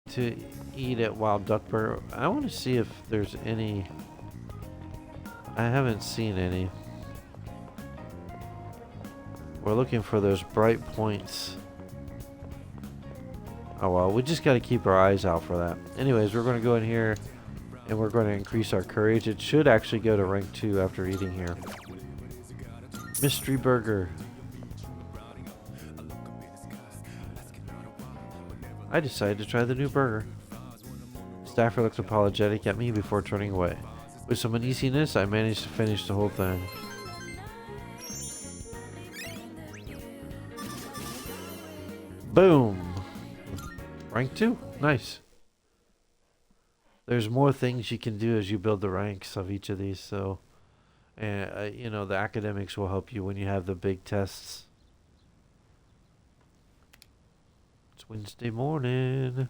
To eat at Wild Duck Burger. I want to see if there's any. I haven't seen any. We're looking for those bright points. Oh well, we just got to keep our eyes out for that. Anyways, we're going to go in here and we're going to increase our courage. It should actually go to rank 2 after eating here. Mystery Burger. I decided to try the new burger. Staffer looked apologetic at me before turning away. With some uneasiness, I managed to finish the whole thing. Boom! Rank 2. Nice. There's more things you can do as you build the ranks of each of these, so... And, you know, the academics will help you when you have the big tests. It's Wednesday morning.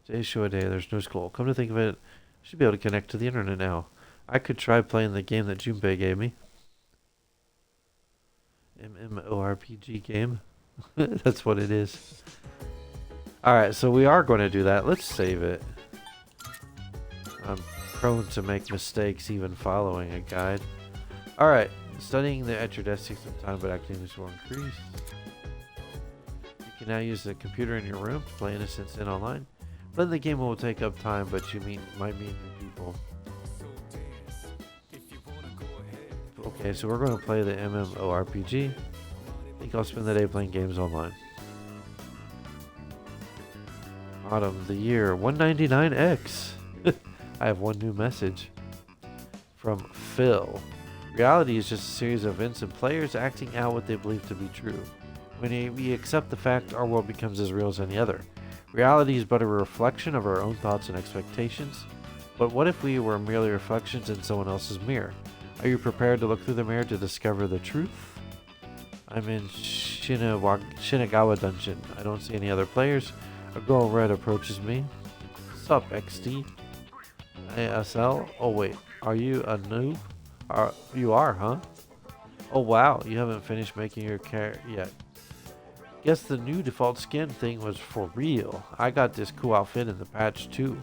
Today's show day. There's no school. Come to think of it, I should be able to connect to the internet now. I could try playing the game that Junpei gave me. MMORPG game. That's what it is. Alright, so we are going to do that. Let's save it. I'm prone to make mistakes even following a guide. Alright, studying at your desk takes some time, but activities will increase. You can now use the computer in your room to play Innocent Sin online. Playing the game will take up time, but you might meet new people. Okay, so we're going to play the MMORPG. I think I'll spend the day playing games online. Autumn, the year 199X. I have one new message from Phil. Reality is just a series of events and players acting out what they believe to be true. When we accept the fact, our world becomes as real as any other. Reality is but a reflection of our own thoughts and expectations. But what if we were merely reflections in someone else's mirror? Are you prepared to look through the mirror to discover the truth? I'm in Shinagawa Dungeon. I don't see any other players. A girl in red approaches me. Sup, XD? ASL? Oh wait, are you a noob? You are, huh? Oh wow, you haven't finished making your character yet. Guess the new default skin thing was for real. I got this cool outfit in the patch too.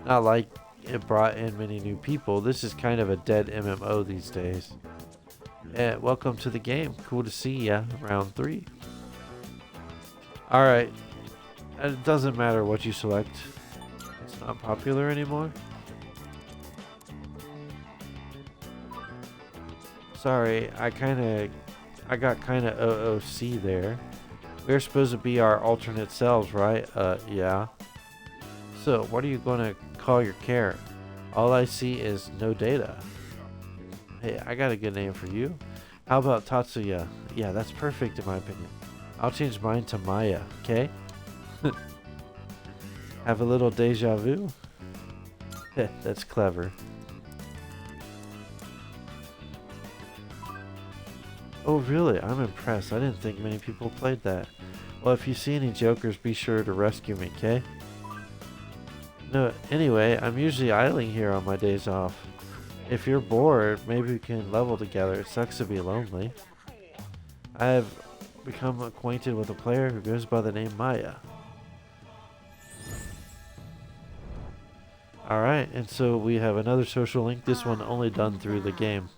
Not like it brought in many new people. This is kind of a dead MMO these days. Welcome to the game. Cool to see ya. Round 3. Alright. It doesn't matter what you select. It's not popular anymore. Sorry, I got kinda OOC there. We're supposed to be our alternate selves, right? Yeah. So, what are you gonna call your character? All I see is no data. Hey, I got a good name for you. How about Tatsuya? Yeah, that's perfect in my opinion. I'll change mine to Maya, okay? Have a little deja vu? That's clever. Oh really? I'm impressed. I didn't think many people played that. Well, if you see any jokers, be sure to rescue me, okay? No, anyway, I'm usually idling here on my days off. If you're bored, maybe we can level together. It sucks to be lonely. I have become acquainted with a player who goes by the name Maya. Alright, and so we have another social link. This one only done through the game.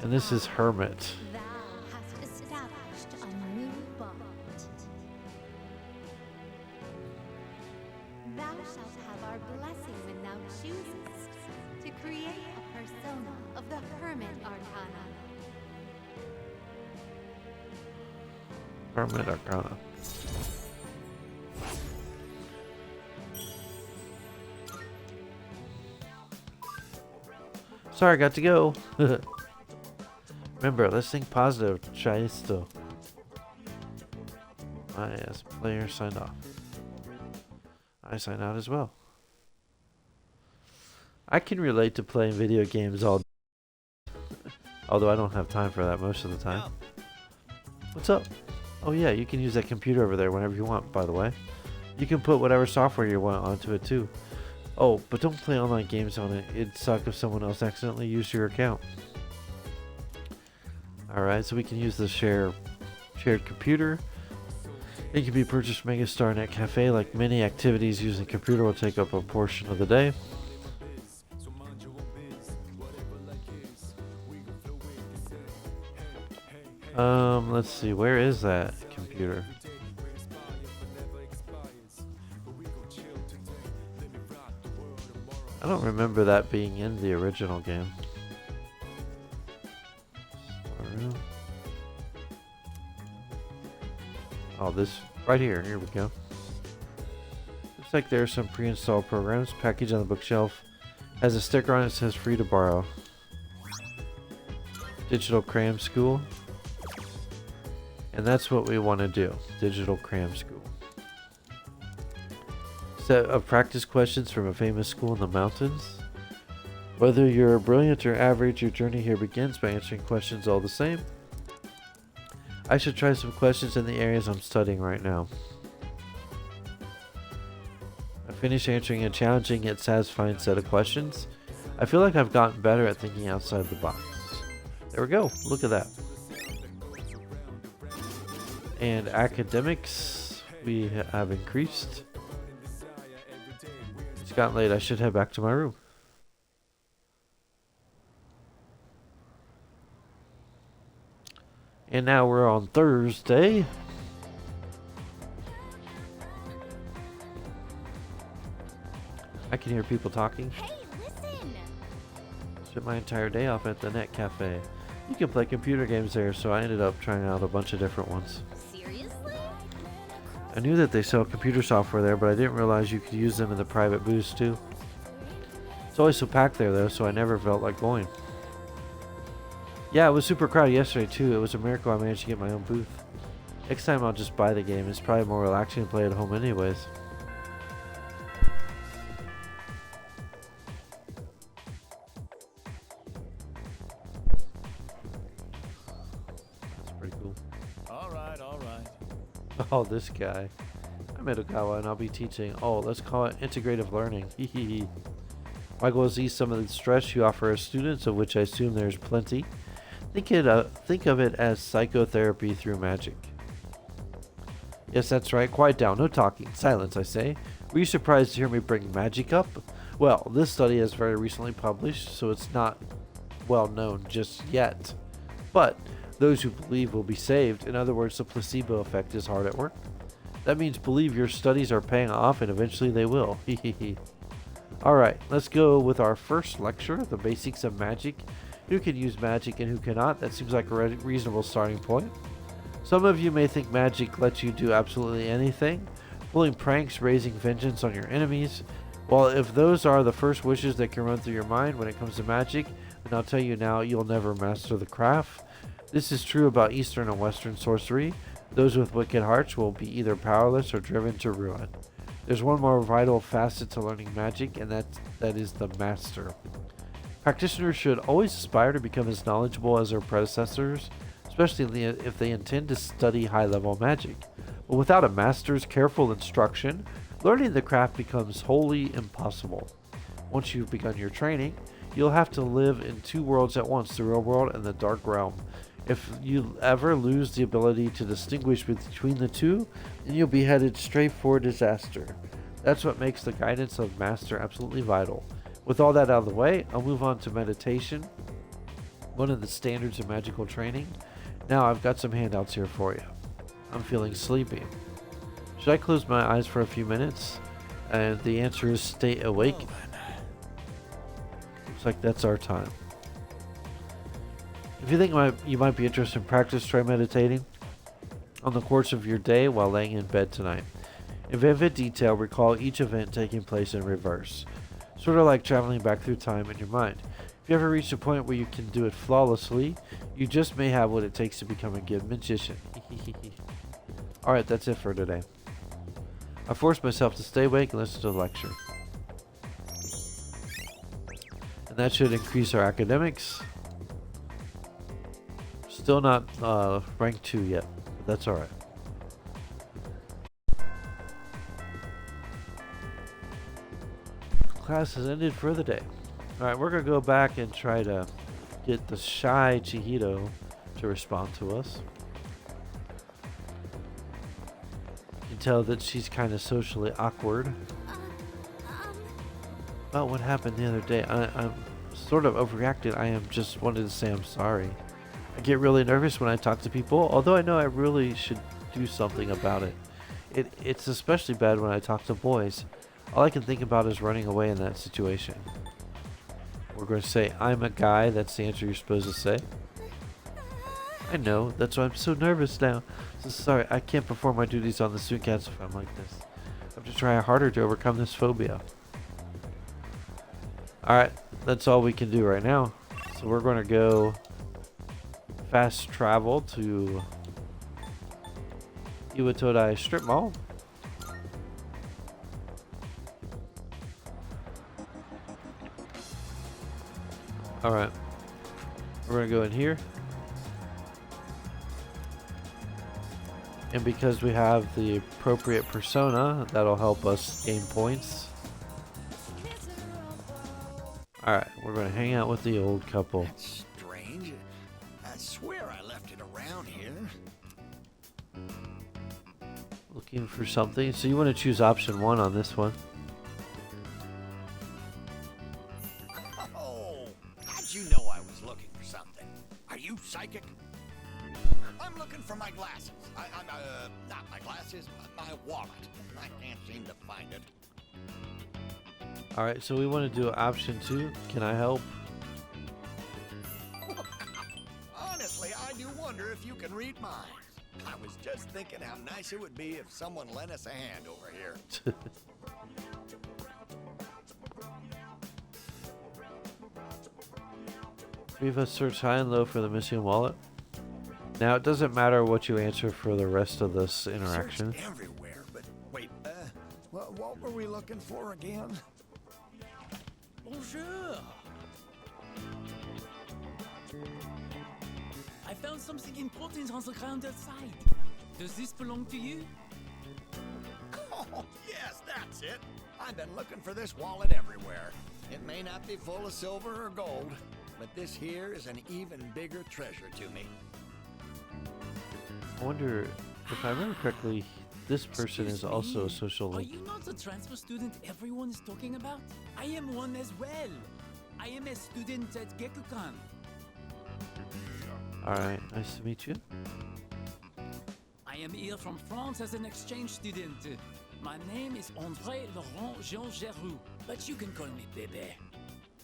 And this is Hermit. Thou shalt have our blessing when thou choosest to create a persona of the Hermit Arcana. Hermit Arcana. Sorry, I got to go. Remember, let's think positive. Chaisto. As player signed off. I sign out as well. I can relate to playing video games all day. Although I don't have time for that most of the time. What's up? Oh yeah, you can use that computer over there whenever you want, by the way. You can put whatever software you want onto it too. Oh, but don't play online games on it. It'd suck if someone else accidentally used your account. Alright, so we can use the shared computer. It can be purchased from Megastar Net Cafe. Like many activities, using a computer will take up a portion of the day. Let's see, where is that computer? I don't remember that being in the original game. Oh, this right here. Here we go. Looks like there are some pre-installed programs. Package on the bookshelf has a sticker on it that says free to borrow. Digital Cram School. And that's what we want to do. Digital Cram School. Set of practice questions from a famous school in the mountains. Whether you're brilliant or average, your journey here begins by answering questions all the same. I should try some questions in the areas I'm studying right now. I finished answering a challenging yet satisfying set of questions. I feel like I've gotten better at thinking outside the box. There we go. Look at that. And academics, we have increased. It's gotten late. I should head back to my room. And now we're on Thursday. I can hear people talking. Hey, listen! Spent my entire day off at the Net Cafe. You can play computer games there, so I ended up trying out a bunch of different ones. Seriously? I knew that they sell computer software there, but I didn't realize you could use them in the private booths too. It's always so packed there though, so I never felt like going. Yeah, it was super crowded yesterday too. It was a miracle I managed to get my own booth. Next time I'll just buy the game. It's probably more relaxing to play at home anyways. That's pretty cool. Alright, alright. Oh, this guy. I'm Edogawa and I'll be teaching. Oh, let's call it integrative learning. Hehehe. My goal is to ease some of the stress you offer as students, of which I assume there's plenty. Think of it as psychotherapy through magic. Yes, that's right. Quiet down. No talking. Silence, I say. Were you surprised to hear me bring magic up? Well, this study is very recently published, so it's not well known just yet. But those who believe will be saved. In other words, the placebo effect is hard at work. That means believe your studies are paying off, and eventually they will. Alright, let's go with our first lecture, the basics of magic. Who can use magic and who cannot? That seems like a reasonable starting point. Some of you may think magic lets you do absolutely anything, pulling pranks, raising vengeance on your enemies. Well, if those are the first wishes that can run through your mind when it comes to magic, then I'll tell you now, you'll never master the craft. This is true about Eastern and Western sorcery. Those with wicked hearts will be either powerless or driven to ruin. There's one more vital facet to learning magic, and that is the master. Practitioners should always aspire to become as knowledgeable as their predecessors, especially if they intend to study high-level magic. But without a master's careful instruction, learning the craft becomes wholly impossible. Once you've begun your training, you'll have to live in two worlds at once, the real world and the dark realm. If you ever lose the ability to distinguish between the two, then you'll be headed straight for disaster. That's what makes the guidance of Master absolutely vital. With all that out of the way, I'll move on to meditation, one of the standards of magical training. Now I've got some handouts here for you. I'm feeling sleepy. Should I close my eyes for a few minutes? And the answer is stay awake. Looks like that's our time. If you think you might be interested in practice, try meditating on the course of your day while laying in bed tonight. In vivid detail, recall each event taking place in reverse. Sort of like traveling back through time in your mind. If you ever reach a point where you can do it flawlessly, you just may have what it takes to become a good magician. Alright, that's it for today. I forced myself to stay awake and listen to the lecture. And that should increase our academics. Still not rank 2 yet, but that's alright. Class has ended for the day. Alright, we're going to go back and try to get the shy Chihiro to respond to us. You can tell that she's kind of socially awkward. About what happened the other day. I'm sort of overreacted. I just wanted to say I'm sorry. I get really nervous when I talk to people, although I know I really should do something about it. It's especially bad when I talk to boys. All I can think about is running away in that situation. We're going to say, I'm a guy. That's the answer you're supposed to say. I know. That's why I'm so nervous now. So sorry, I can't perform my duties on the student council if I'm like this. I have to try harder to overcome this phobia. Alright, that's all we can do right now. So we're going to go fast travel to Iwatodai Strip Mall. Alright. We're going to go in here. And because we have the appropriate persona, that'll help us gain points. Alright, we're going to hang out with the old couple. That's strange. I swear I left it around here. Looking for something. So you want to choose option 1 on this one. Oh, how'd you know I was looking for something? Are you psychic? I'm looking for my glasses. Not my glasses, my wallet. I can't seem to find it. Alright, so we want to do option 2. Can I help? Honestly, I do wonder if you can read minds. I was just thinking how nice it would be if someone lent us a hand over here. Three of us search high and low for the missing wallet. Now, it doesn't matter what you answer for the rest of this interaction. Searched everywhere, but wait, what were we looking for again? Bonjour. I found something important on the ground outside. Does this belong to you? Oh, yes, that's it. I've been looking for this wallet everywhere. It may not be full of silver or gold, but this here is an even bigger treasure to me. I wonder, if I remember correctly, this person is also a social Are link. you not the transfer student everyone is talking about? I am one as well. I am a student at Gekukan. Alright, nice to meet you. I am here from France as an exchange student. My name is André Laurent Jean Geroux, but you can call me Bebe.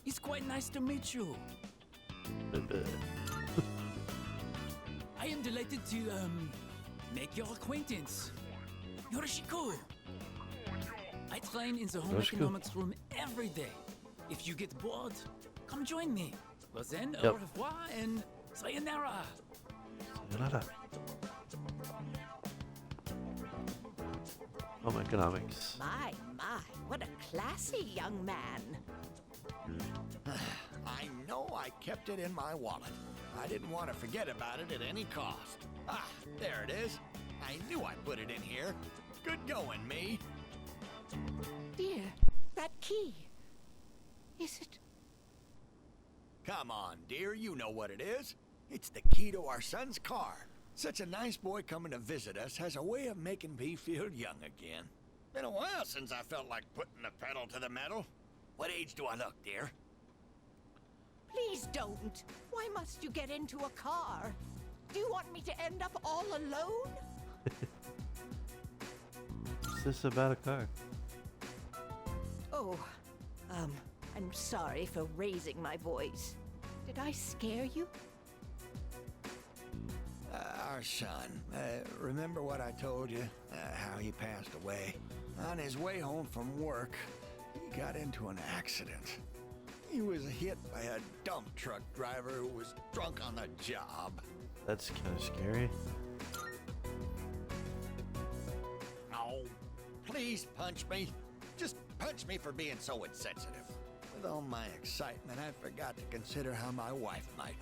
It's quite nice to meet you. I am delighted to, make your acquaintance. Yorishiko. I train in the home Yorishiko. economics room every day. If you get bored, come join me. Well then, Yep. au revoir and sayonara. Sayonara. Home economics. My, what a classy young man. I know I kept it in my wallet. I didn't want to forget about it at any cost. Ah, there it is. I knew I put it in here. Good going, me. Dear, that key. Is it? Come on, dear, you know what it is. It's the key to our son's car. Such a nice boy coming to visit us has a way of making me feel young again. Been a while since I felt like putting the pedal to the metal. What age do I look, dear? Please don't. Why must you get into a car? Do you want me to end up all alone? What's this about a car? Oh, I'm sorry for raising my voice. Did I scare you? Our son. Remember what I told you? How he passed away. On his way home from work, he got into an accident. He was hit by a dump truck driver who was drunk on the job. That's kind of scary. Oh, please punch me. Just punch me for being so insensitive. With all my excitement, I forgot to consider how my wife might.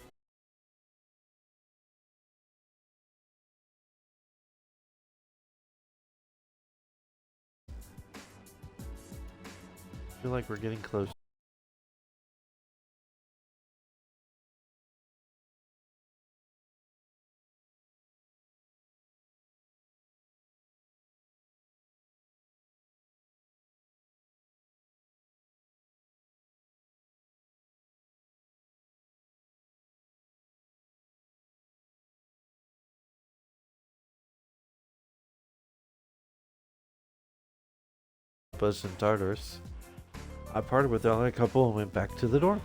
I feel like we're getting close. Buzz and Tartarus. I parted with the other couple and went back to the door.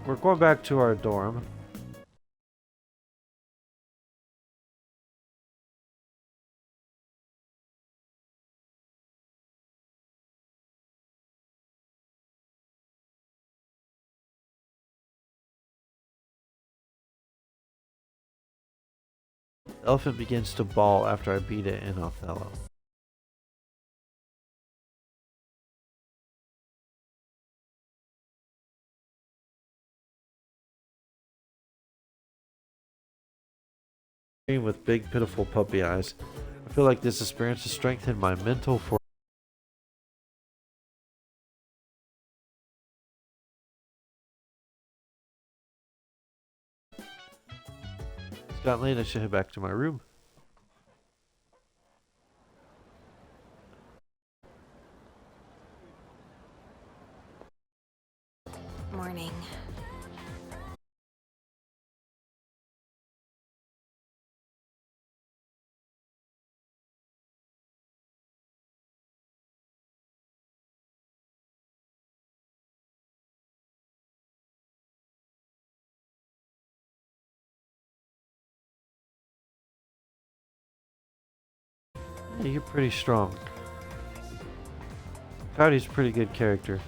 we're going back to our dorm. Elephant begins to bawl after I beat it in Othello. With big, pitiful puppy eyes. I feel like this experience has strengthened my mental for. It's gotten late, I should head back to my room. Morning. Yeah, you're pretty strong. Cody's a pretty good character.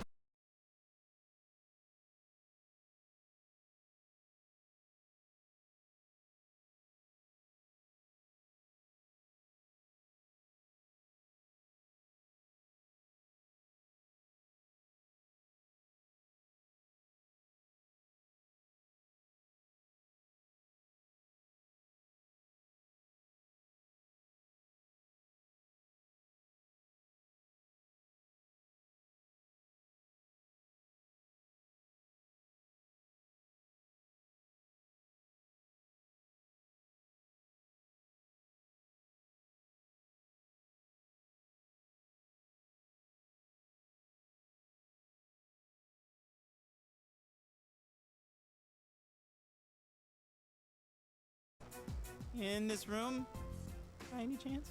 In this room, by any chance?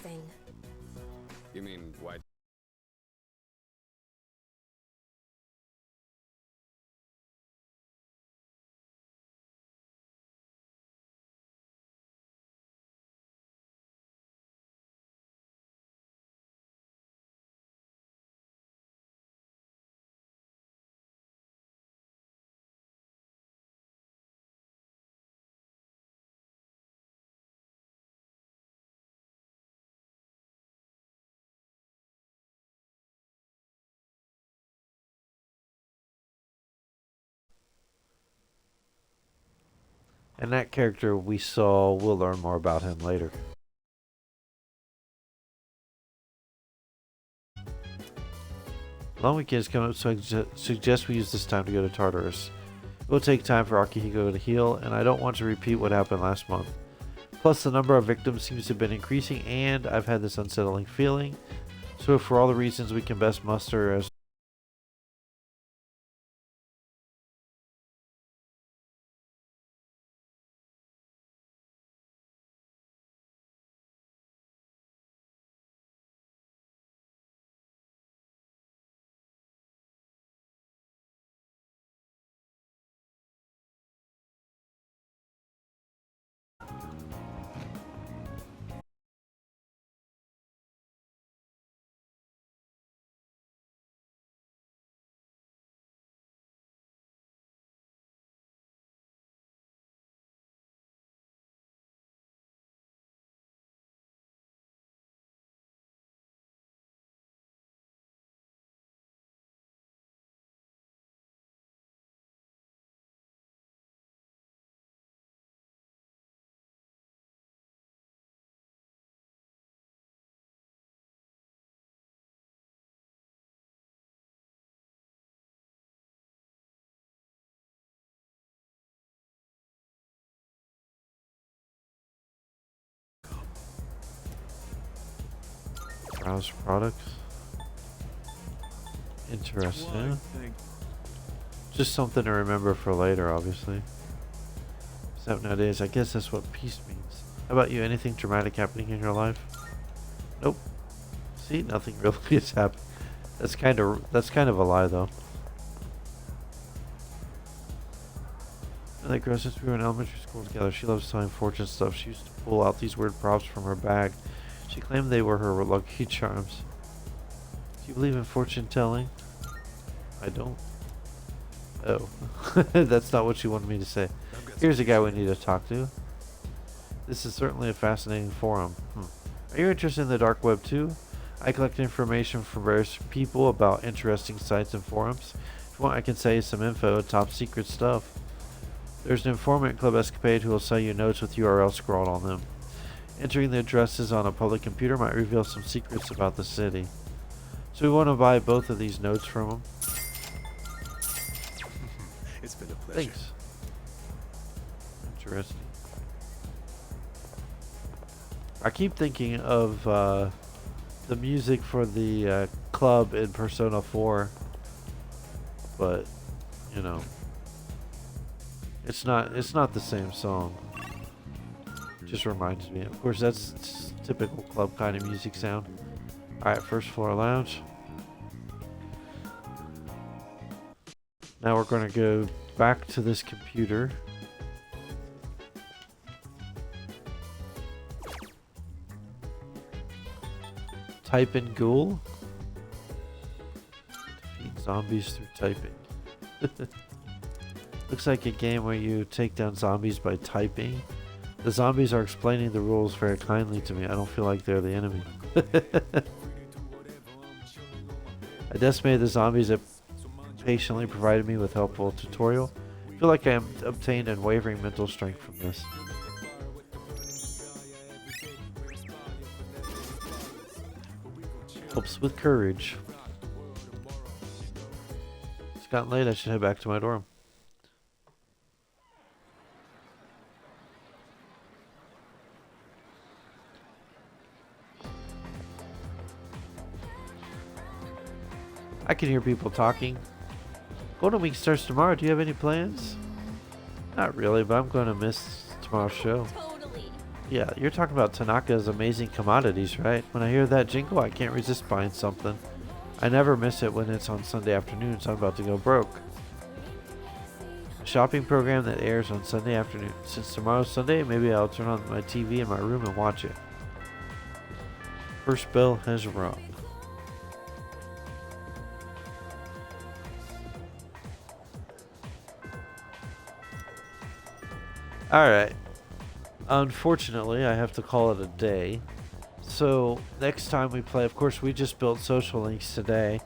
Thing. You mean why? And that character we saw, we'll learn more about him later. Long weekend is coming up, so I suggest we use this time to go to Tartarus. It will take time for Akihiko to heal, and I don't want to repeat what happened last month. Plus, the number of victims seems to have been increasing, and I've had this unsettling feeling. So for all the reasons we can best muster as Browse products. Interesting. Just something to remember for later, obviously. 7 nowadays. I guess that's what peace means. How about you? Anything dramatic happening in your life? Nope. See, nothing really has happened. That's kind of a lie, though. That girl, since we were in elementary school together, she loves telling fortune stuff. She used to pull out these weird props from her bag. She claimed they were her lucky charms. Do you believe in fortune telling? I don't. Oh. That's not what you wanted me to say. Here's a guy we need to talk to. This is certainly a fascinating forum. Are you interested in the dark web too? I collect information from various people about interesting sites and forums. If you want, I can sell you some info, top secret stuff. There's an informant, Club Escapade, who will sell you notes with URLs scrawled on them. Entering the addresses on a public computer might reveal some secrets about the city. So we want to buy both of these notes from him. It's been a pleasure. Thanks. Interesting. I keep thinking of the music for the club in Persona 4, but you know, it's not the same song. Just reminds me. Of course, that's typical club kind of music sound. All right, first floor lounge. Now we're going to go back to this computer. Type in ghoul. Defeat zombies through typing. Looks like a game where you take down zombies by typing. The zombies are explaining the rules very kindly to me. I don't feel like they're the enemy. I decimated the zombies that patiently provided me with helpful tutorial. I feel like I obtained unwavering mental strength from this. Helps with courage. It's gotten late. I should head back to my dorm. I can hear people talking. Golden Week starts tomorrow. Do you have any plans? Not really, but I'm going to miss tomorrow's show. Totally. Yeah, you're talking about Tanaka's amazing commodities, right? When I hear that jingle, I can't resist buying something. I never miss it when it's on Sunday afternoons. I'm about to go broke. A shopping program that airs on Sunday afternoon. Since tomorrow's Sunday, maybe I'll turn on my TV in my room and watch it. First bell has rung. Alright. Unfortunately, I have to call it a day. So, next time we play, of course, we just built social links today.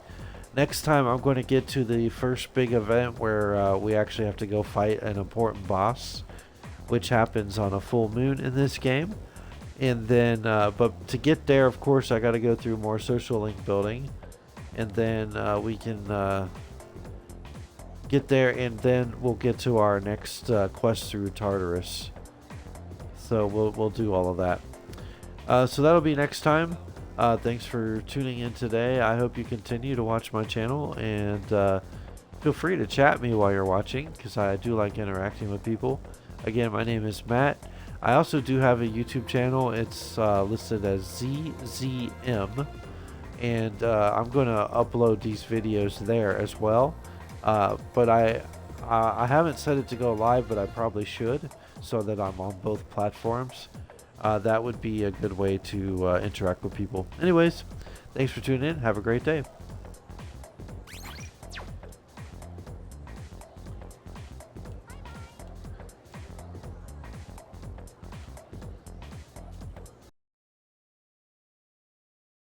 Next time, I'm going to get to the first big event where we actually have to go fight an important boss, which happens on a full moon in this game. And then, but to get there, of course, I got to go through more social link building. And then we can get there, and then we'll get to our next quest through Tartarus. So we'll do all of that. So that'll be next time. Thanks for tuning in today. I hope you continue to watch my channel, and feel free to chat me while you're watching, because I do like interacting with people. Again, my name is Matt. I also do have a YouTube channel. It's listed as ZZM, and I'm going to upload these videos there as well. But I haven't set it to go live, but I probably should, so that I'm on both platforms. That would be a good way to interact with people. Anyways, thanks for tuning in. Have a great day.